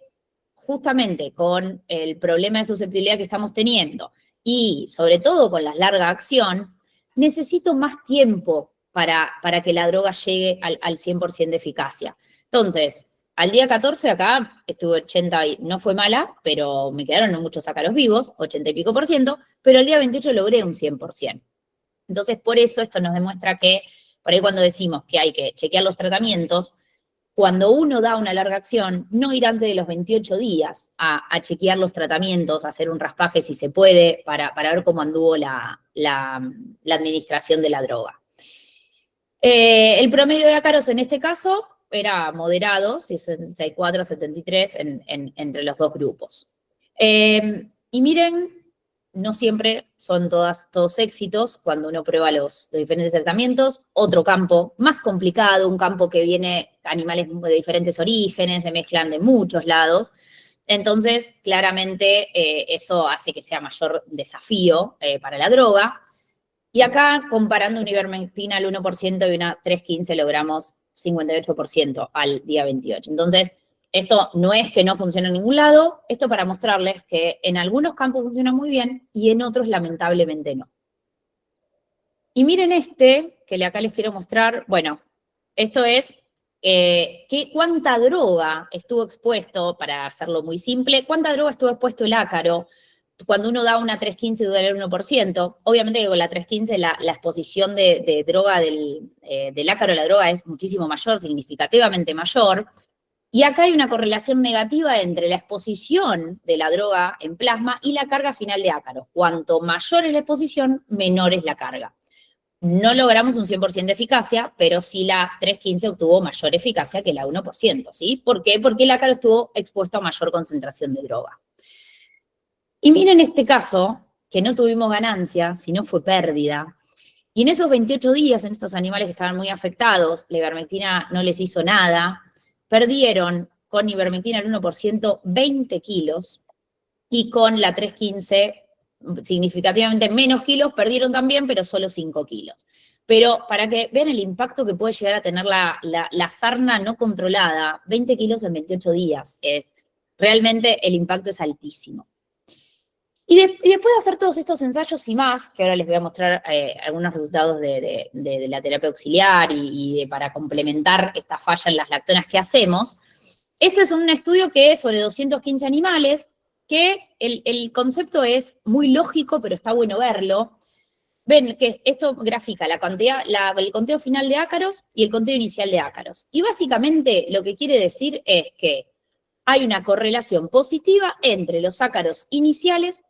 justamente con el problema de susceptibilidad que estamos teniendo y sobre todo con la larga acción, necesito más tiempo para que la droga llegue al 100% de eficacia. Entonces, al día 14 acá estuve 80, no fue mala, pero me quedaron muchos ácaros vivos, 80 y pico por ciento, pero al día 28 logré un 100%. Entonces, por eso esto nos demuestra que por ahí cuando decimos que hay que chequear los tratamientos, cuando uno da una larga acción, no ir antes de los 28 días a chequear los tratamientos, a hacer un raspaje si se puede, para ver cómo anduvo la administración de la droga. El promedio de ácaros en este caso era moderado, 64 a 73 entre los dos grupos. Y miren, no siempre son todos éxitos cuando uno prueba los diferentes tratamientos. Otro campo más complicado, un campo que viene animales de diferentes orígenes, se mezclan de muchos lados. Entonces, claramente, eso hace que sea mayor desafío para la droga. Y acá, comparando una ivermectina al 1% y una 315, logramos 58% al día 28. Entonces, esto no es que no funcione en ningún lado, esto para mostrarles que en algunos campos funciona muy bien y en otros, lamentablemente, no. Y miren que acá les quiero mostrar, bueno, esto es cuánta droga estuvo expuesto, para hacerlo muy simple, cuánta droga estuvo expuesto el ácaro. Cuando uno da una 315 dura el 1%, obviamente que con la 315 la exposición de droga del ácaro a la droga es muchísimo mayor, significativamente mayor, y acá hay una correlación negativa entre la exposición de la droga en plasma y la carga final de ácaro. Cuanto mayor es la exposición, menor es la carga. No logramos un 100% de eficacia, pero sí la 315 obtuvo mayor eficacia que la 1%, ¿sí? ¿Por qué? Porque el ácaro estuvo expuesto a mayor concentración de droga. Y miren este caso, que no tuvimos ganancia, sino fue pérdida. Y en esos 28 días, en estos animales que estaban muy afectados, la ivermectina no les hizo nada, perdieron con ivermectina al 1% 20 kilos, y con la 315 significativamente menos kilos, perdieron también, pero solo 5 kilos. Pero para que vean el impacto que puede llegar a tener la sarna no controlada, 20 kilos en 28 días, realmente el impacto es altísimo. Y después de hacer todos estos ensayos y más, que ahora les voy a mostrar algunos resultados de la terapia auxiliar y para complementar esta falla en las lactonas que hacemos, este es un estudio que es sobre 215 animales, que el concepto es muy lógico, pero está bueno verlo. Ven que esto grafica la cantidad, el conteo final de ácaros y el conteo inicial de ácaros. Y básicamente lo que quiere decir es que hay una correlación positiva entre los ácaros iniciales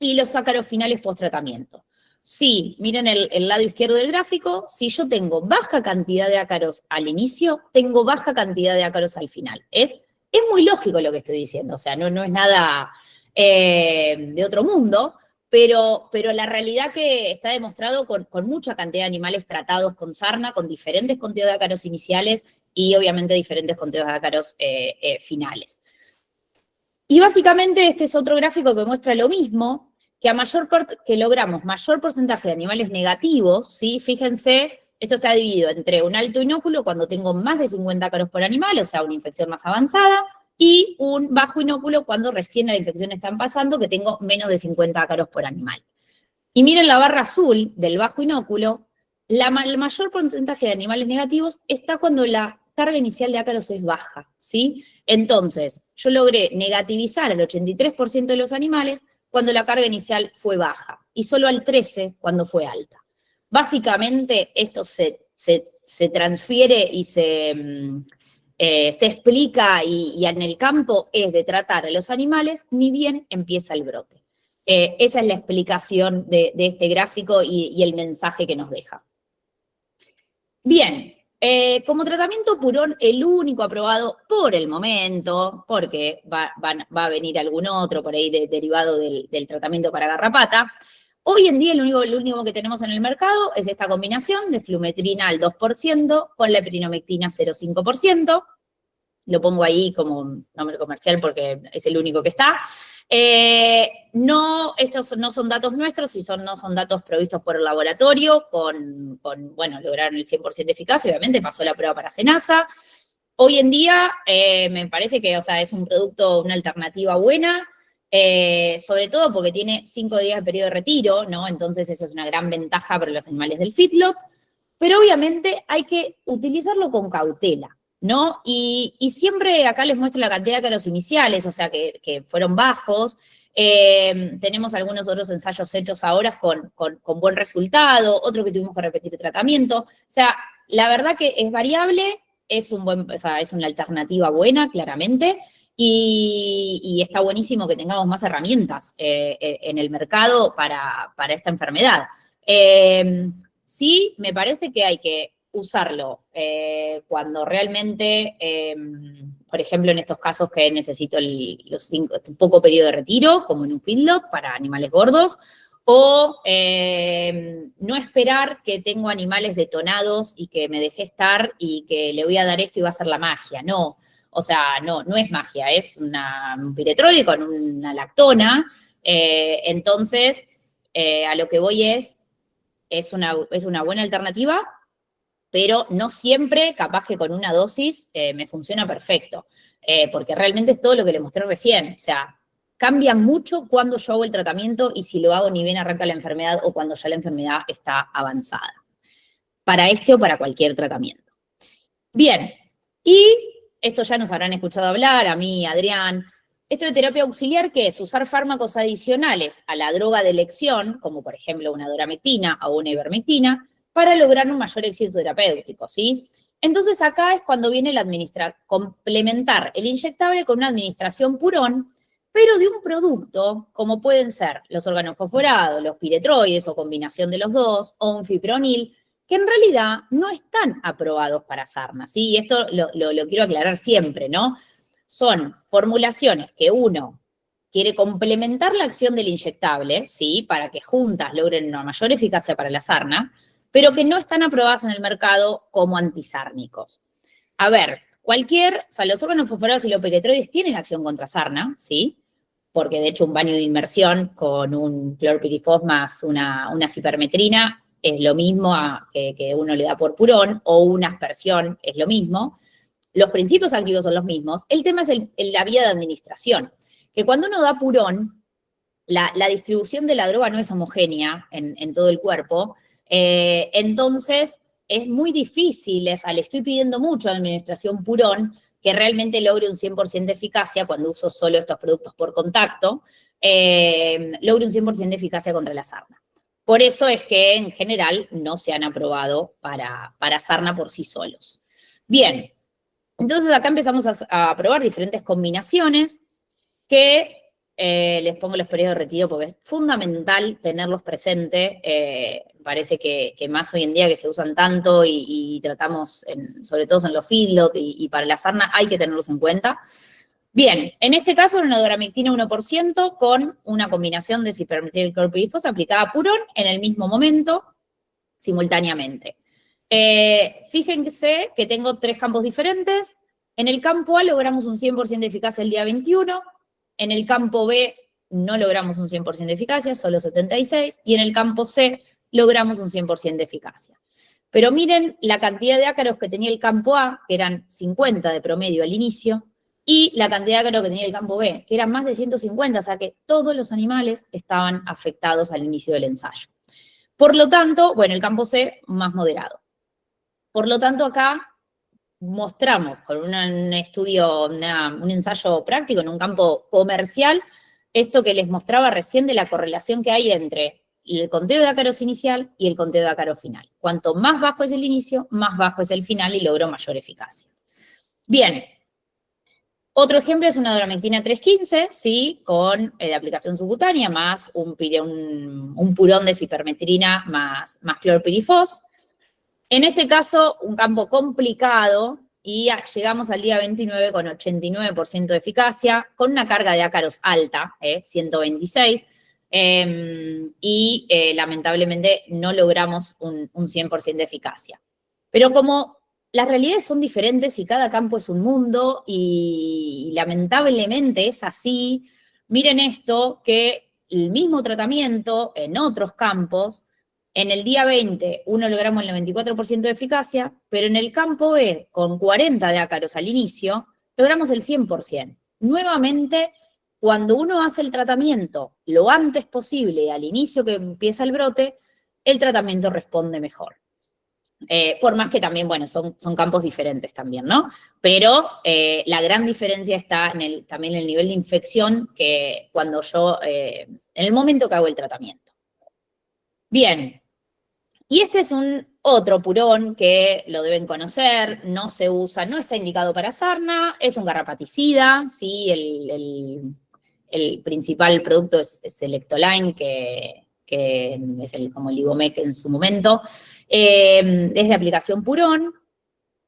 y los ácaros finales post-tratamiento. Sí, miren el lado izquierdo del gráfico, si yo tengo baja cantidad de ácaros al inicio, tengo baja cantidad de ácaros al final. Es muy lógico lo que estoy diciendo, o sea, no es nada de otro mundo, pero la realidad que está demostrado con mucha cantidad de animales tratados con sarna, con diferentes conteos de ácaros iniciales y obviamente diferentes conteos de ácaros finales. Y básicamente este es otro gráfico que muestra lo mismo, que logramos mayor porcentaje de animales negativos, ¿sí? Fíjense, esto está dividido entre un alto inóculo cuando tengo más de 50 ácaros por animal, o sea, una infección más avanzada, y un bajo inóculo cuando recién la infección está pasando, que tengo menos de 50 ácaros por animal. Y miren la barra azul del bajo inóculo, el mayor porcentaje de animales negativos está cuando la carga inicial de ácaros es baja, ¿sí? Entonces, yo logré negativizar al 83% de los animales cuando la carga inicial fue baja, y solo al 13% cuando fue alta. Básicamente, esto se transfiere y se explica, y en el campo es de tratar a los animales ni bien empieza el brote. Esa es la explicación de este gráfico y el mensaje que nos deja. Bien, como tratamiento purón, el único aprobado por el momento, porque va a venir algún otro por ahí derivado del tratamiento para garrapata. Hoy en día lo único que tenemos en el mercado es esta combinación de flumetrina al 2% con la eprinomectina 0,5%. Lo pongo ahí como nombre comercial porque es el único que está. Estos no son datos nuestros, no son datos provistos por el laboratorio, bueno, lograron el 100% de eficacia, obviamente pasó la prueba para Senasa. Hoy en día me parece que, o sea, es un producto, una alternativa buena, sobre todo porque tiene 5 días de periodo de retiro, ¿no? Entonces eso es una gran ventaja para los animales del feedlot, pero obviamente hay que utilizarlo con cautela, ¿no? Y siempre acá les muestro la cantidad de ácaros iniciales, o sea, que fueron bajos. Tenemos algunos otros ensayos hechos ahora con buen resultado, otro que tuvimos que repetir el tratamiento. O sea, la verdad que es variable, es una alternativa buena, claramente, y está buenísimo que tengamos más herramientas en el mercado para esta enfermedad. Sí, me parece que hay que usarlo cuando realmente, por ejemplo, en estos casos que necesito poco periodo de retiro, como en un feedlot para animales gordos, o no esperar que tengo animales detonados y que me dejé estar y que le voy a dar esto y va a ser la magia. No, o sea, no es magia, es un piretroide con una lactona. Entonces, a lo que voy es una buena alternativa, pero no siempre, capaz que con una dosis, me funciona perfecto. Porque realmente es todo lo que le mostré recién. O sea, cambia mucho cuando yo hago el tratamiento y si lo hago ni bien arranca la enfermedad o cuando ya la enfermedad está avanzada. Para este o para cualquier tratamiento. Bien, y esto ya nos habrán escuchado hablar, a mí, Adrián. Esto de terapia auxiliar, ¿qué es? Usar fármacos adicionales a la droga de elección, como por ejemplo una doramectina o una ivermectina, para lograr un mayor éxito terapéutico, ¿sí? Entonces acá es cuando viene complementar el inyectable con una administración purón, pero de un producto, como pueden ser los órganos fosforados, los piretroides o combinación de los dos, o un fipronil, que en realidad no están aprobados para sarna, ¿sí? Y esto lo quiero aclarar siempre, ¿no? Son formulaciones que uno quiere complementar la acción del inyectable, ¿sí? Para que juntas logren una mayor eficacia para la sarna, pero que no están aprobadas en el mercado como antisárnicos. A ver, los órganos fosforados y los piretroides tienen acción contra sarna, ¿sí? Porque de hecho un baño de inmersión con un clorpirifos más una cipermetrina es lo mismo que uno le da por purón, o una aspersión es lo mismo. Los principios activos son los mismos. El tema es la vía de administración, que cuando uno da purón, la distribución de la droga no es homogénea en todo el cuerpo, entonces es muy difícil, le estoy pidiendo mucho a la administración purón, que realmente logre un 100% de eficacia cuando uso solo estos productos por contacto, logre un 100% de eficacia contra la sarna. Por eso es que en general no se han aprobado para sarna por sí solos. Bien, entonces acá empezamos a probar diferentes combinaciones que les pongo los periodos de retiro porque es fundamental tenerlos presentes. Parece que más hoy en día que se usan tanto y tratamos, sobre todo en los feedlot y para la sarna, hay que tenerlos en cuenta. Bien, en este caso una doramectina 1% con una combinación de cipermetrina y clorpirifos aplicada a purón en el mismo momento, simultáneamente. Fíjense que tengo 3 campos diferentes. En el campo A logramos un 100% de eficacia el día 21, en el campo B no logramos un 100% de eficacia, solo 76, y en el campo C logramos un 100% de eficacia. Pero miren la cantidad de ácaros que tenía el campo A, que eran 50 de promedio al inicio, y la cantidad de ácaros que tenía el campo B, que eran más de 150, o sea que todos los animales estaban afectados al inicio del ensayo. Por lo tanto, bueno, el campo C más moderado. Por lo tanto, acá mostramos con un estudio, un ensayo práctico en un campo comercial, esto que les mostraba recién de la correlación que hay entre el conteo de ácaros inicial y el conteo de ácaros final. Cuanto más bajo es el inicio, más bajo es el final y logró mayor eficacia. Bien. Otro ejemplo es una doramectina 315, ¿sí? Con aplicación subcutánea más un purón de cipermetrina más clorpirifos. En este caso, un campo complicado y llegamos al día 29 con 89% de eficacia, con una carga de ácaros alta, 126, y lamentablemente no logramos un 100% de eficacia. Pero como las realidades son diferentes y cada campo es un mundo y lamentablemente es así, miren esto, que el mismo tratamiento en otros campos, en el día 20 logramos el 94% de eficacia, pero en el campo B, con 40 de ácaros al inicio, logramos el 100%. Nuevamente, cuando uno hace el tratamiento lo antes posible, al inicio que empieza el brote, el tratamiento responde mejor. Por más que también, bueno, son campos diferentes también, ¿no? Pero la gran diferencia está también en el nivel de infección que cuando en el momento que hago el tratamiento. Bien, Y este es un otro purón que lo deben conocer, no se usa, no está indicado para sarna, es un garrapaticida, ¿sí? El principal producto es Selectoline, que es como el Ivomec en su momento. Es de aplicación purón,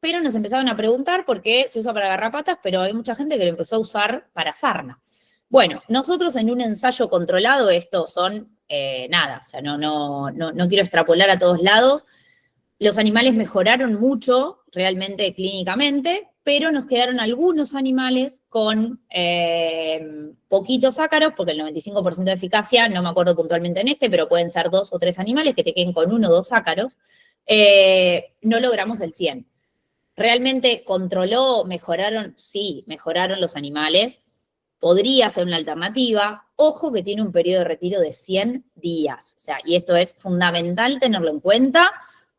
pero nos empezaron a preguntar por qué se usa para garrapatas, pero hay mucha gente que lo empezó a usar para sarna. Bueno, nosotros en un ensayo controlado, estos son nada, o sea, no quiero extrapolar a todos lados. Los animales mejoraron mucho realmente clínicamente, pero nos quedaron algunos animales con poquitos ácaros, porque el 95% de eficacia, no me acuerdo puntualmente en este, pero pueden ser 2 o 3 animales que te queden con 1 o 2 ácaros. No logramos el 100. ¿Realmente controló, mejoraron? Sí, mejoraron los animales. Podría ser una alternativa. Ojo que tiene un periodo de retiro de 100 días. O sea, y esto es fundamental tenerlo en cuenta.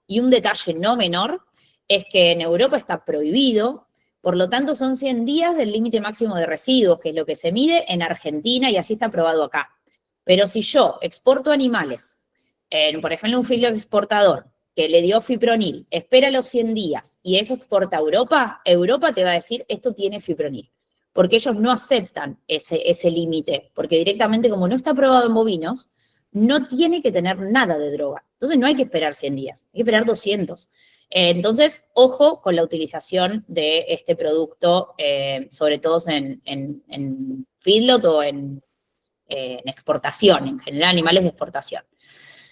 Y un detalle no menor es que en Europa está prohibido, por lo tanto son 100 días del límite máximo de residuos, que es lo que se mide en Argentina y así está aprobado acá. Pero si yo exporto animales, por ejemplo, un filho exportador que le dio fipronil, espera los 100 días y eso exporta a Europa, Europa te va a decir, esto tiene fipronil. Porque ellos no aceptan ese límite, porque directamente como no está aprobado en bovinos, no tiene que tener nada de droga. Entonces no hay que esperar 100 días, hay que esperar 200. Entonces, ojo con la utilización de este producto, sobre todo en feedlot o en exportación, en general animales de exportación.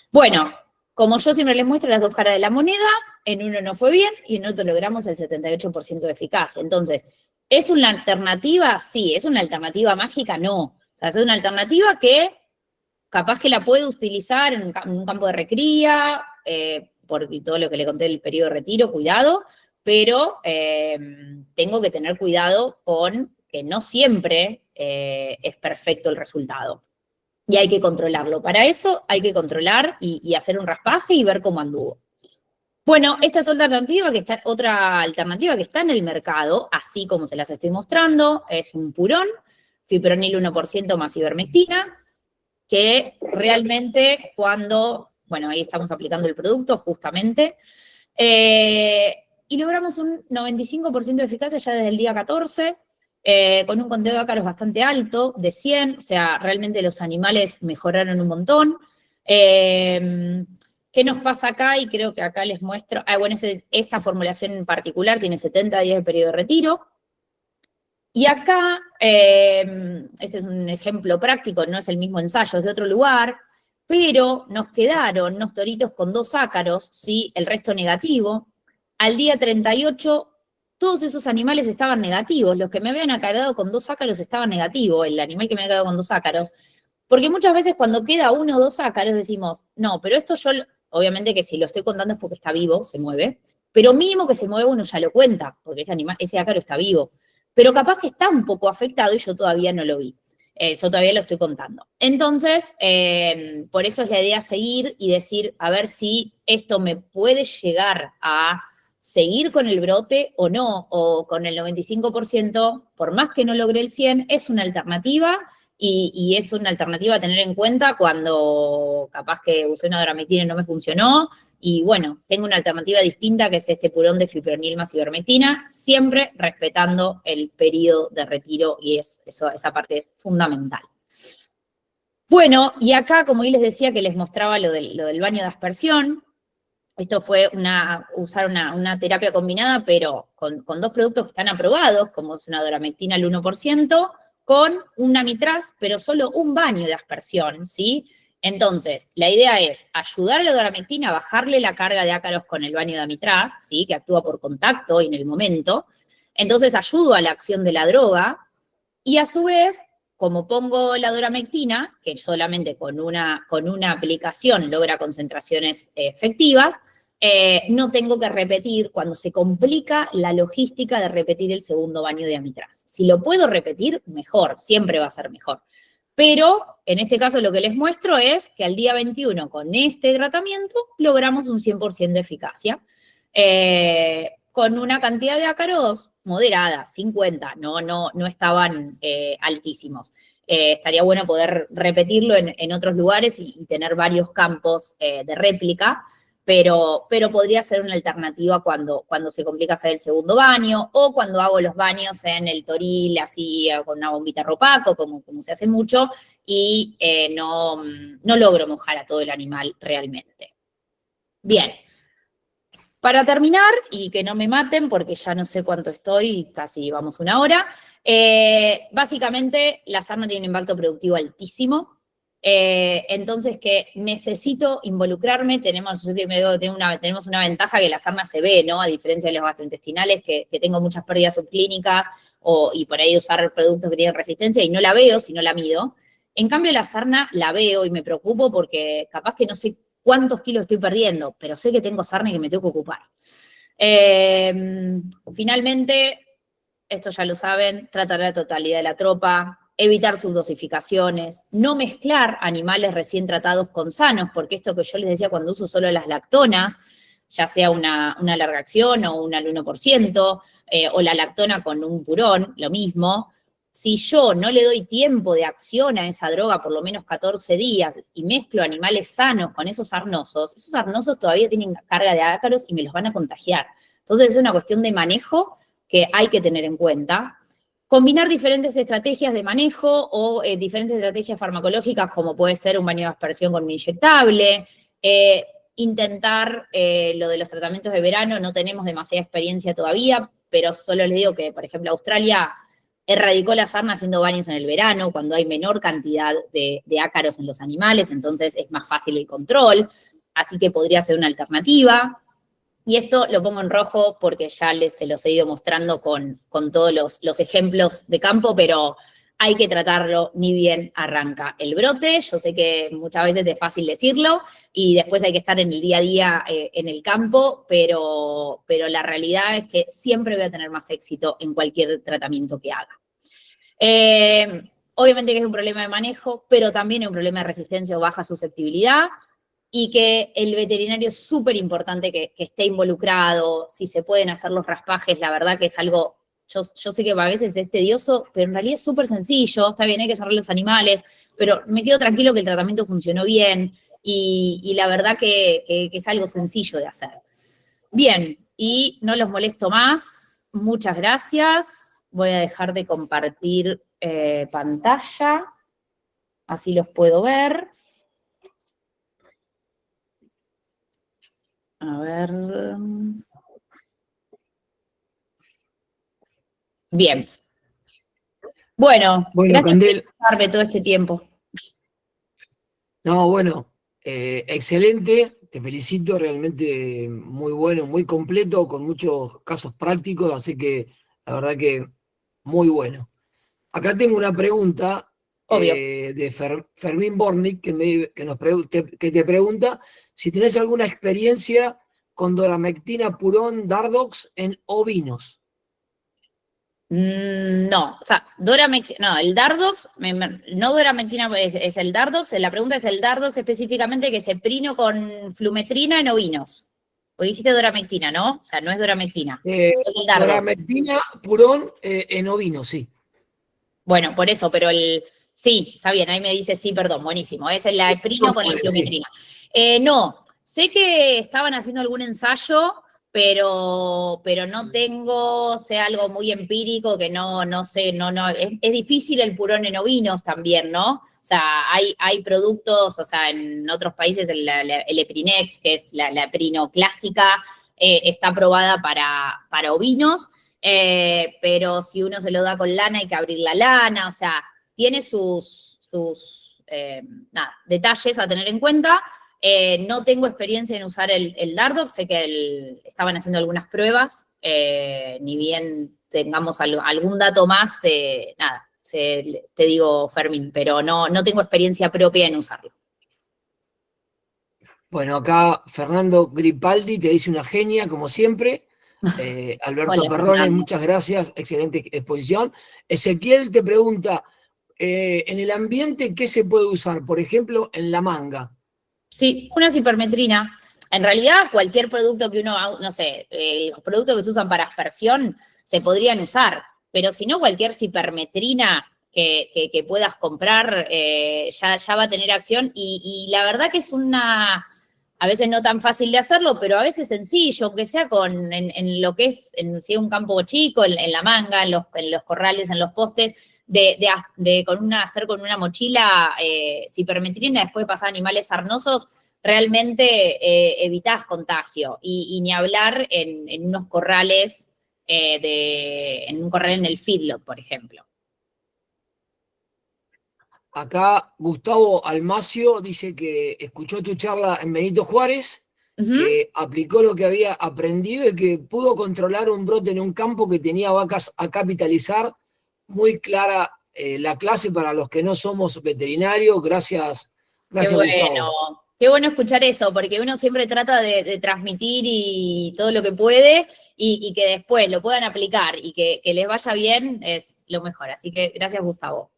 Bueno, como yo siempre les muestro las dos caras de la moneda, en uno no fue bien y en otro logramos el 78% de eficacia. Entonces, ¿es una alternativa? Sí. ¿Es una alternativa mágica? No. O sea, es una alternativa que capaz que la puede utilizar en un campo de recría, por todo lo que le conté del periodo de retiro, cuidado, pero tengo que tener cuidado con que no siempre es perfecto el resultado. Y hay que controlarlo. Para eso hay que controlar y hacer un raspaje y ver cómo anduvo. Bueno, esta es otra alternativa que está en el mercado, así como se las estoy mostrando, es un purón, fipronil 1% más ivermectina, que realmente bueno, ahí estamos aplicando el producto justamente, y logramos un 95% de eficacia ya desde el día 14, con un conteo de ácaros bastante alto, de 100, o sea, realmente los animales mejoraron un montón. ¿Qué nos pasa acá? Y creo que acá les muestro, bueno, esta formulación en particular tiene 70 días de periodo de retiro. Y acá, este es un ejemplo práctico, no es el mismo ensayo, es de otro lugar, pero nos quedaron unos toritos con 2 ácaros, ¿sí? El resto negativo. Al día 38, todos esos animales estaban negativos. Los que me habían quedado con 2 ácaros estaban negativos, el animal que me había quedado con 2 ácaros. Porque muchas veces cuando queda 1 o 2 ácaros decimos, no, pero esto obviamente que si lo estoy contando es porque está vivo, se mueve, pero mínimo que se mueve uno ya lo cuenta, porque ese ácaro está vivo. Pero capaz que está un poco afectado y yo todavía no lo vi. Yo todavía lo estoy contando. Entonces, por eso es la idea seguir y decir, a ver si esto me puede llegar a seguir con el brote o no, o con el 95%, por más que no logre el 100%, es una alternativa y es una alternativa a tener en cuenta cuando capaz que usé una doramectina y no me funcionó, y bueno, tengo una alternativa distinta que es este purón de fipronil más ivermectina, siempre respetando el periodo de retiro y esa parte es fundamental. Bueno, y acá, como les decía que les mostraba lo del baño de aspersión, esto fue usar una terapia combinada, pero con 2 productos que están aprobados, como es una doramectina al 1%, con un amitraz, pero solo un baño de aspersión, ¿sí? Entonces, la idea es ayudar a la doramectina a bajarle la carga de ácaros con el baño de amitraz, ¿sí? Que actúa por contacto y en el momento. Entonces, ayudo a la acción de la droga y a su vez, como pongo la doramectina, que solamente con una aplicación logra concentraciones efectivas, no tengo que repetir, cuando se complica la logística de repetir el segundo baño de amitraz. Si lo puedo repetir, mejor, siempre va a ser mejor. Pero en este caso lo que les muestro es que al día 21 con este tratamiento logramos un 100% de eficacia, con una cantidad de ácaros moderada, 50, no estaban altísimos. Estaría bueno poder repetirlo en otros lugares y tener varios campos de réplica, pero podría ser una alternativa cuando se complica hacer el segundo baño, o cuando hago los baños en el toril, así con una bombita ropaco, como se hace mucho, y no logro mojar a todo el animal realmente. Bien. Para terminar, y que no me maten, porque ya no sé cuánto estoy, casi vamos una hora, básicamente la sarna tiene un impacto productivo altísimo, entonces que necesito involucrarme, tenemos una ventaja que la sarna se ve, ¿no? A diferencia de los gastrointestinales, que tengo muchas pérdidas subclínicas, y por ahí usar productos que tienen resistencia y no la veo si no la mido. En cambio, la sarna la veo y me preocupo porque capaz que no sé cuántos kilos estoy perdiendo, pero sé que tengo sarna y que me tengo que ocupar. Finalmente, esto ya lo saben, tratar la totalidad de la tropa, evitar subdosificaciones, no mezclar animales recién tratados con sanos, porque esto que yo les decía cuando uso solo las lactonas, ya sea una larga acción o una al 1%, o la lactona con un purón, lo mismo. Si yo no le doy tiempo de acción a esa droga, por lo menos 14 días, y mezclo animales sanos con esos sarnosos todavía tienen carga de ácaros y me los van a contagiar. Entonces es una cuestión de manejo que hay que tener en cuenta. Combinar diferentes estrategias de manejo o diferentes estrategias farmacológicas, como puede ser un baño de aspersión con un inyectable, intentar lo de los tratamientos de verano, no tenemos demasiada experiencia todavía, pero solo les digo que, por ejemplo, Australia erradicó la sarna haciendo baños en el verano, cuando hay menor cantidad de ácaros en los animales, entonces es más fácil el control, así que podría ser una alternativa. Y esto lo pongo en rojo porque ya se los he ido mostrando con todos los ejemplos de campo, pero hay que tratarlo ni bien arranca el brote. Yo sé que muchas veces es fácil decirlo y después hay que estar en el día a día en el campo, pero la realidad es que siempre voy a tener más éxito en cualquier tratamiento que haga. Obviamente que es un problema de manejo, pero también es un problema de resistencia o baja susceptibilidad, y que el veterinario es súper importante que esté involucrado, si se pueden hacer los raspajes, la verdad que es algo, yo sé que a veces es tedioso, pero en realidad es súper sencillo, está bien, hay que cerrar los animales, pero me quedo tranquilo que el tratamiento funcionó bien, y la verdad que es algo sencillo de hacer. Bien, y no los molesto más, muchas gracias, voy a dejar de compartir pantalla, así los puedo ver. A ver. Bien. Bueno, gracias Candel, por darme todo este tiempo. no, bueno, excelente, te felicito, realmente muy bueno, muy completo, con muchos casos prácticos, así que la verdad que muy bueno. Acá tengo una pregunta Obvio. de Fermín Bornik que te pregunta si tenés alguna experiencia con doramectina purón Dardox en ovinos. No, o sea, no, el Dardox, no Doramectina es el Dardox, la pregunta es el Dardox específicamente que se prino con flumetrina en ovinos. O dijiste Doramectina, ¿no? O sea, no es Doramectina, es el Dardox. Doramectina purón en ovinos, sí. Bueno, por eso, pero sí, está bien, ahí me dice sí, perdón, buenísimo, es el Sí, prino con el sí. flumetrina. No, sé que estaban haciendo algún ensayo, pero no tengo, sé algo muy empírico que no sé, es difícil el purón en ovinos también, ¿no? O sea, hay productos, o sea, en otros países el Eprinex, que es la Eprino clásica, está aprobada para ovinos, pero si uno se lo da con lana hay que abrir la lana, o sea, tiene sus detalles a tener en cuenta. No tengo experiencia en usar el Dardox, sé que estaban haciendo algunas pruebas, ni bien tengamos algún dato más, te digo, Fermín, pero no tengo experiencia propia en usarlo. Bueno, acá Fernando Gripaldi te dice una genia, como siempre. Alberto Hola, Perrone, Fernando. muchas gracias, excelente exposición. Ezequiel te pregunta, en el ambiente, ¿qué se puede usar? Por ejemplo, en la manga. Sí, una cipermetrina. En realidad, cualquier producto que uno, no sé, los productos que se usan para aspersión se podrían usar, pero si no, cualquier cipermetrina que puedas comprar ya va a tener acción, y la verdad que es a veces no tan fácil de hacerlo, pero a veces sencillo, aunque sea en lo que es, si es un campo chico, en la manga, en los corrales, en los postes, hacer con una mochila cipermetrina, después de pasar animales sarnosos, realmente evitás contagio. Y ni hablar en unos corrales, en un corral en el feedlot, por ejemplo. Acá Gustavo Almacio dice que escuchó tu charla en Benito Juárez, que aplicó lo que había aprendido y que pudo controlar un brote en un campo que tenía vacas a capitalizar. Muy clara la clase para los que no somos veterinarios. Gracias, Qué gracias Gustavo. bueno, qué bueno escuchar eso, porque uno siempre trata de transmitir y todo lo que puede y que después lo puedan aplicar y que les vaya bien es lo mejor. Así que gracias, Gustavo.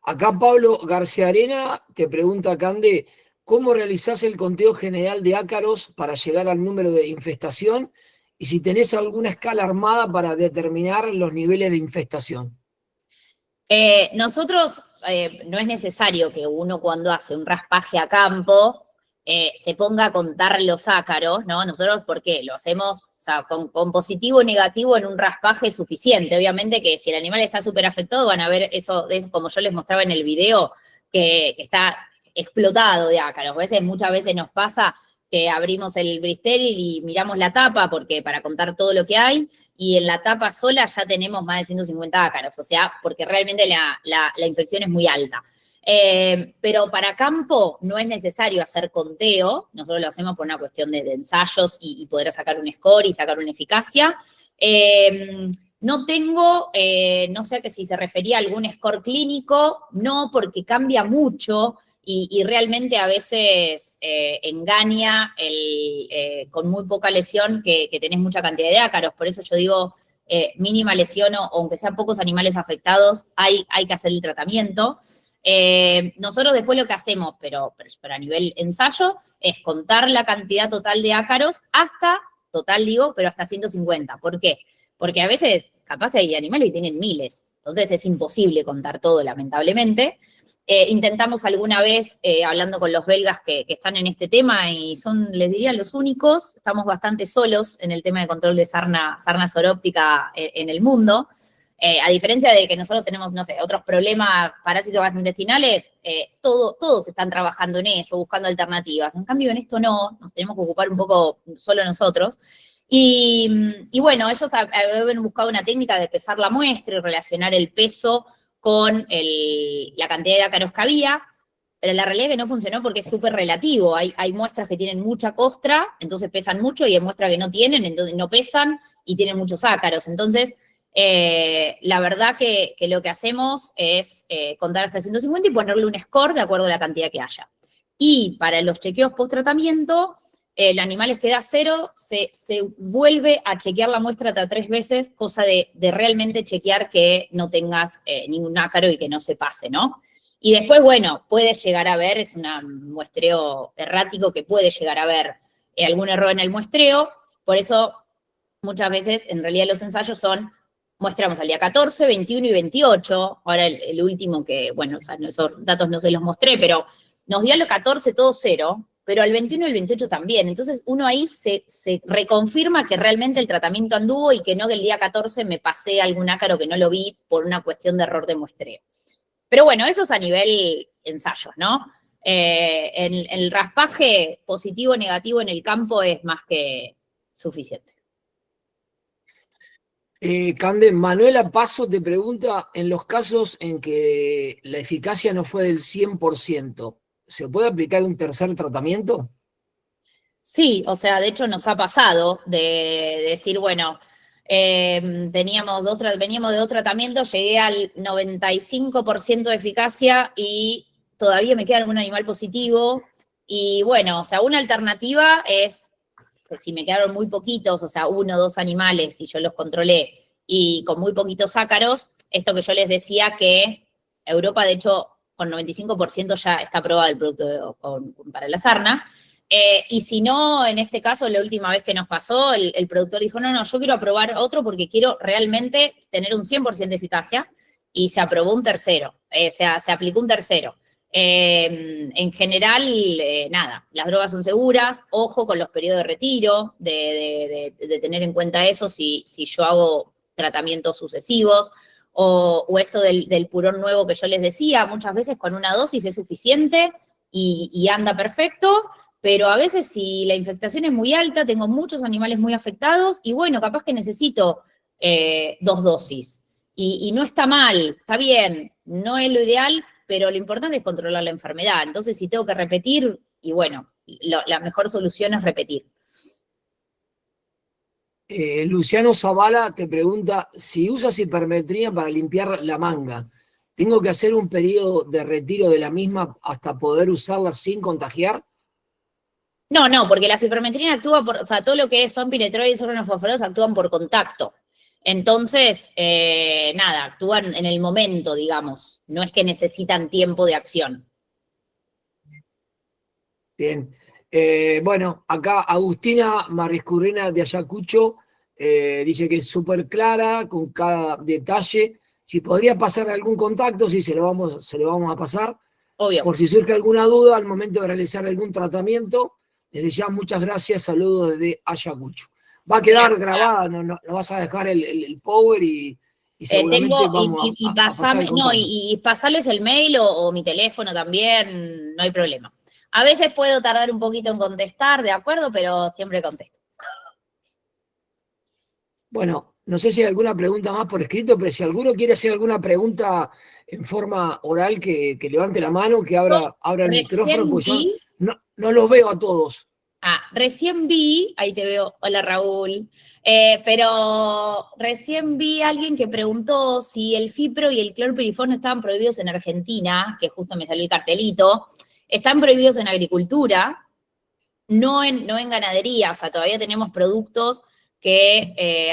Acá Pablo García Arena te pregunta, Cande, ¿cómo realizás el conteo general de ácaros para llegar al número de infestación? Y si tenés alguna escala armada para determinar los niveles de infestación. Nosotros, no es necesario que uno cuando hace un raspaje a campo se ponga a contar los ácaros, ¿no? Nosotros, ¿por qué? Lo hacemos, o sea, con positivo o negativo en un raspaje es suficiente. Obviamente que si el animal está súper afectado van a ver eso, como yo les mostraba en el video, que está explotado de ácaros. Muchas veces nos pasa que abrimos el bristel y miramos la tapa para contar todo lo que hay, y en la tapa sola ya tenemos más de 150 ácaros, o sea, porque realmente la infección es muy alta. Pero para campo no es necesario hacer conteo, nosotros lo hacemos por una cuestión de ensayos y poder sacar un score y sacar una eficacia. No tengo, no sé que si se refería a algún score clínico, no, porque cambia mucho y realmente a veces engaña con muy poca lesión que tenés mucha cantidad de ácaros. Por eso yo digo, mínima lesión o aunque sean pocos animales afectados, hay que hacer el tratamiento. Nosotros después lo que hacemos, pero a nivel ensayo, es contar la cantidad total de ácaros pero hasta 150. ¿Por qué? Porque a veces, capaz que hay animales que tienen miles, entonces es imposible contar todo, lamentablemente. Intentamos alguna vez, hablando con los belgas que están en este tema, y son, les diría, los únicos, estamos bastante solos en el tema de control de sarna zoonóptica en el mundo. A diferencia de que nosotros tenemos, no sé, otros problemas, parásitos gastrointestinales, todos están trabajando en eso, buscando alternativas. En cambio, en esto no, nos tenemos que ocupar un poco solo nosotros. Y bueno, ellos habían buscado una técnica de pesar la muestra y relacionar el peso con la cantidad de ácaros que había, pero la realidad es que no funcionó porque es súper relativo. Hay muestras que tienen mucha costra, entonces pesan mucho, y hay muestras que no tienen, entonces no pesan y tienen muchos ácaros. Entonces, la verdad que lo que hacemos es contar hasta 150 y ponerle un score de acuerdo a la cantidad que haya. Y para los chequeos post-tratamiento, el animal les queda 0, se vuelve a chequear la muestra hasta 3 veces, cosa de realmente chequear que no tengas ningún ácaro y que no se pase, ¿no? Y después, bueno, puede llegar a haber, es un muestreo errático que puede llegar a haber algún error en el muestreo, por eso muchas veces en realidad los ensayos muestramos al día 14, 21 y 28, ahora el último que, bueno, o sea, esos datos no se los mostré, pero nos dio a los 14 todo 0, pero al 21 y el 28 también. Entonces uno ahí se reconfirma que realmente el tratamiento anduvo y que no que el día 14 me pasé algún ácaro que no lo vi por una cuestión de error de muestreo. Pero bueno, eso es a nivel ensayos, ¿no? El raspaje positivo o negativo en el campo es más que suficiente. Cande, Manuela Paso te pregunta, en los casos en que la eficacia no fue del 100%, ¿se puede aplicar un tercer tratamiento? Sí, o sea, de hecho nos ha pasado de decir, bueno, veníamos de 2 tratamientos, llegué al 95% de eficacia y todavía me queda algún animal positivo. Y bueno, o sea, una alternativa es que si me quedaron muy poquitos, o sea, 1 o 2 animales, y yo los controlé, y con muy poquitos ácaros, esto que yo les decía que Europa, de hecho, con 95% ya está aprobado el producto para la sarna. Y si no, en este caso, la última vez que nos pasó, el productor dijo, no, yo quiero aprobar otro porque quiero realmente tener un 100% de eficacia, y se aprobó un tercero, se aplicó un tercero. En general, nada, las drogas son seguras, ojo con los periodos de retiro, de tener en cuenta eso si yo hago tratamientos sucesivos, o esto del purón nuevo que yo les decía, muchas veces con una dosis es suficiente y anda perfecto, pero a veces si la infectación es muy alta, tengo muchos animales muy afectados y bueno, capaz que necesito 2 dosis. Y no está mal, está bien, no es lo ideal, pero lo importante es controlar la enfermedad. Entonces, si tengo que repetir, y bueno, la mejor solución es repetir. Luciano Zavala te pregunta, si usas hipermetría para limpiar la manga, ¿tengo que hacer un periodo de retiro de la misma hasta poder usarla sin contagiar? No, porque la cipermetrina actúa o sea, todo lo que son piretroides y organofosforados actúan por contacto. Entonces, nada, actúan en el momento, digamos. No es que necesitan tiempo de acción. Bien. Bueno, acá Agustina Mariscurrena de Ayacucho dice que es súper clara con cada detalle. Si podría pasar algún contacto, sí, se lo vamos a pasar. Obvio. Por si surge alguna duda al momento de realizar algún tratamiento. Desde ya, muchas gracias. Saludos desde Ayacucho. Va a quedar grabada, no vas a dejar el power y seguramente vamos a pasar el contacto. Y pasarles el mail o mi teléfono también, no hay problema. A veces puedo tardar un poquito en contestar, de acuerdo, pero siempre contesto. Bueno, no sé si hay alguna pregunta más por escrito, pero si alguno quiere hacer alguna pregunta en forma oral, que levante la mano, que abra el micrófono, porque yo no los veo a todos. Recién vi, ahí te veo, hola Raúl, pero recién vi a alguien que preguntó si el fipro y el clorpirifos no estaban prohibidos en Argentina, que justo me salió el cartelito, están prohibidos en agricultura, no en ganadería, o sea, todavía tenemos productos que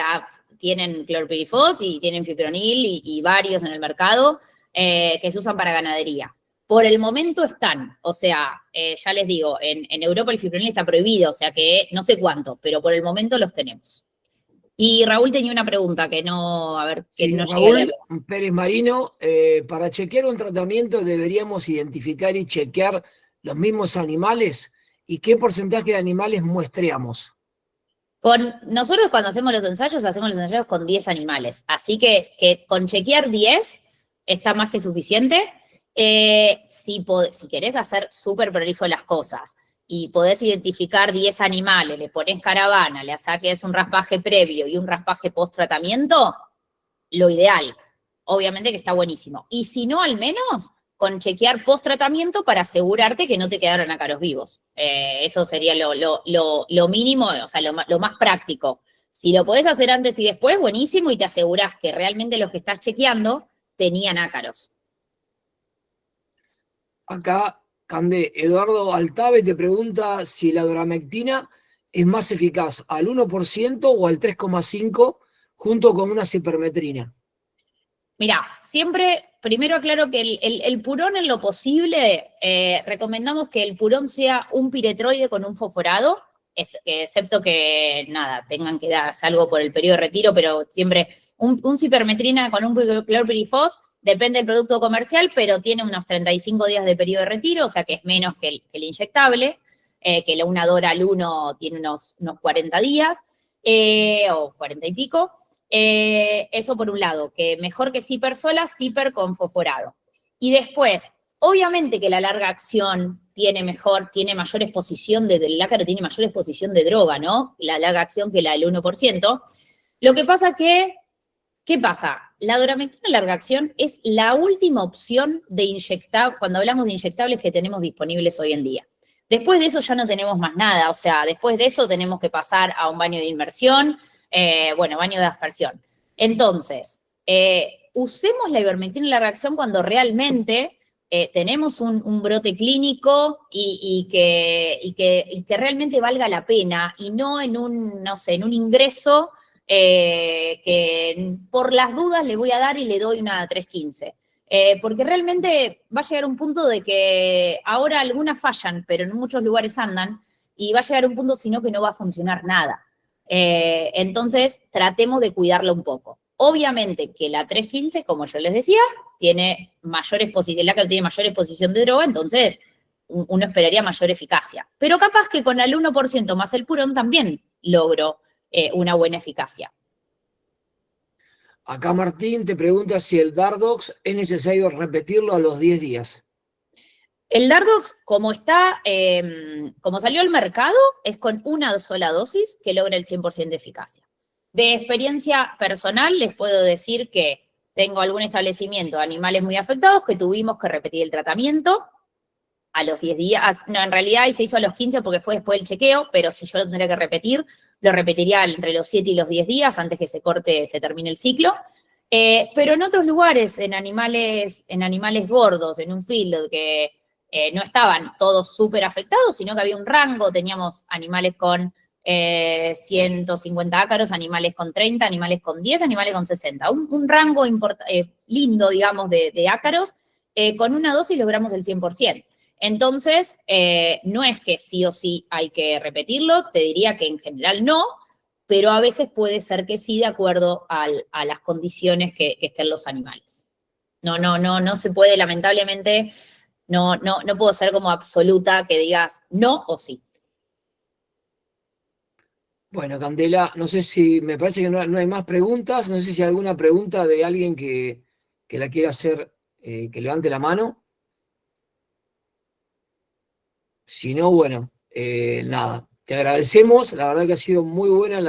tienen clorpirifos y tienen fipronil y varios en el mercado que se usan para ganadería. Por el momento están, o sea, ya les digo, en Europa el fipronil está prohibido, o sea que no sé cuánto, pero por el momento los tenemos. Y Raúl tenía una pregunta que no, a ver, que sí, no Raúl llegué a Pérez Marino, para chequear un tratamiento deberíamos identificar y chequear los mismos animales y qué porcentaje de animales muestreamos. Nosotros cuando hacemos los ensayos con 10 animales, así que con chequear 10 está más que suficiente. Si querés hacer súper prolijo las cosas y podés identificar 10 animales, le pones caravana, le saques un raspaje previo y un raspaje post-tratamiento, lo ideal. Obviamente que está buenísimo. Y si no, al menos con chequear post-tratamiento para asegurarte que no te quedaron ácaros vivos. Eso sería lo mínimo, o sea, lo más práctico. Si lo podés hacer antes y después, buenísimo, y te asegurás que realmente los que estás chequeando tenían ácaros. Acá, Cande, Eduardo Altave te pregunta si la doramectina es más eficaz al 1% o al 3,5% junto con una cipermetrina. Mirá, siempre, primero aclaro que el purón en lo posible, recomendamos que el purón sea un piretroide con un fosforado, excepto que, nada, tengan que darse algo por el periodo de retiro, pero siempre un cipermetrina con un clorpirifos, depende del producto comercial, pero tiene unos 35 días de periodo de retiro, o sea que es menos que el inyectable, que una Dora al 1 tiene unos 40 días, o 40 y pico. Eso por un lado, que mejor que Ciper sola, Ciper con fosforado. Y después, obviamente que la larga acción tiene mayor exposición el ácaro tiene mayor exposición de droga, ¿no? La larga acción que la del 1%. Lo que pasa que, ¿qué pasa? La doramectina larga acción es la última opción de inyectar, cuando hablamos de inyectables que tenemos disponibles hoy en día. Después de eso ya no tenemos más nada, o sea, después de eso tenemos que pasar a un baño de inmersión, baño de aspersión. Entonces, usemos la ivermectina en la reacción cuando realmente tenemos un brote clínico y que realmente valga la pena y no en un ingreso que por las dudas le voy a dar y le doy una 315. Porque realmente va a llegar un punto de que ahora algunas fallan, pero en muchos lugares andan, y va a llegar un punto, sino que no va a funcionar nada. Entonces, tratemos de cuidarlo un poco. Obviamente que la 315, como yo les decía, tiene el ácaro tiene mayor exposición de droga, entonces uno esperaría mayor eficacia. Pero capaz que con el 1% más el purón también logro una buena eficacia. Acá Martín te pregunta si el Dardox es necesario repetirlo a los 10 días. El Dardox, como salió al mercado, es con una sola dosis que logra el 100% de eficacia. De experiencia personal, les puedo decir que tengo algún establecimiento de animales muy afectados que tuvimos que repetir el tratamiento a los 10 días. No, en realidad se hizo a los 15 porque fue después del chequeo, pero si yo lo tendría que repetir, lo repetiría entre los 7 y los 10 días antes que se termine el ciclo. Pero en otros lugares, en animales gordos, en un field que no estaban todos súper afectados, sino que había un rango, teníamos animales con 150 ácaros, animales con 30, animales con 10, animales con 60. Un rango lindo, digamos, de ácaros. Con una dosis logramos el 100%. Entonces, no es que sí o sí hay que repetirlo, te diría que en general no, pero a veces puede ser que sí, de acuerdo a las condiciones que estén los animales. No se puede, lamentablemente, no puedo ser como absoluta que digas no o sí. Bueno, Candela, no sé si, me parece que no hay más preguntas, no sé si hay alguna pregunta de alguien que la quiera hacer, que levante la mano. Si no, bueno, nada, te agradecemos, la verdad que ha sido muy buena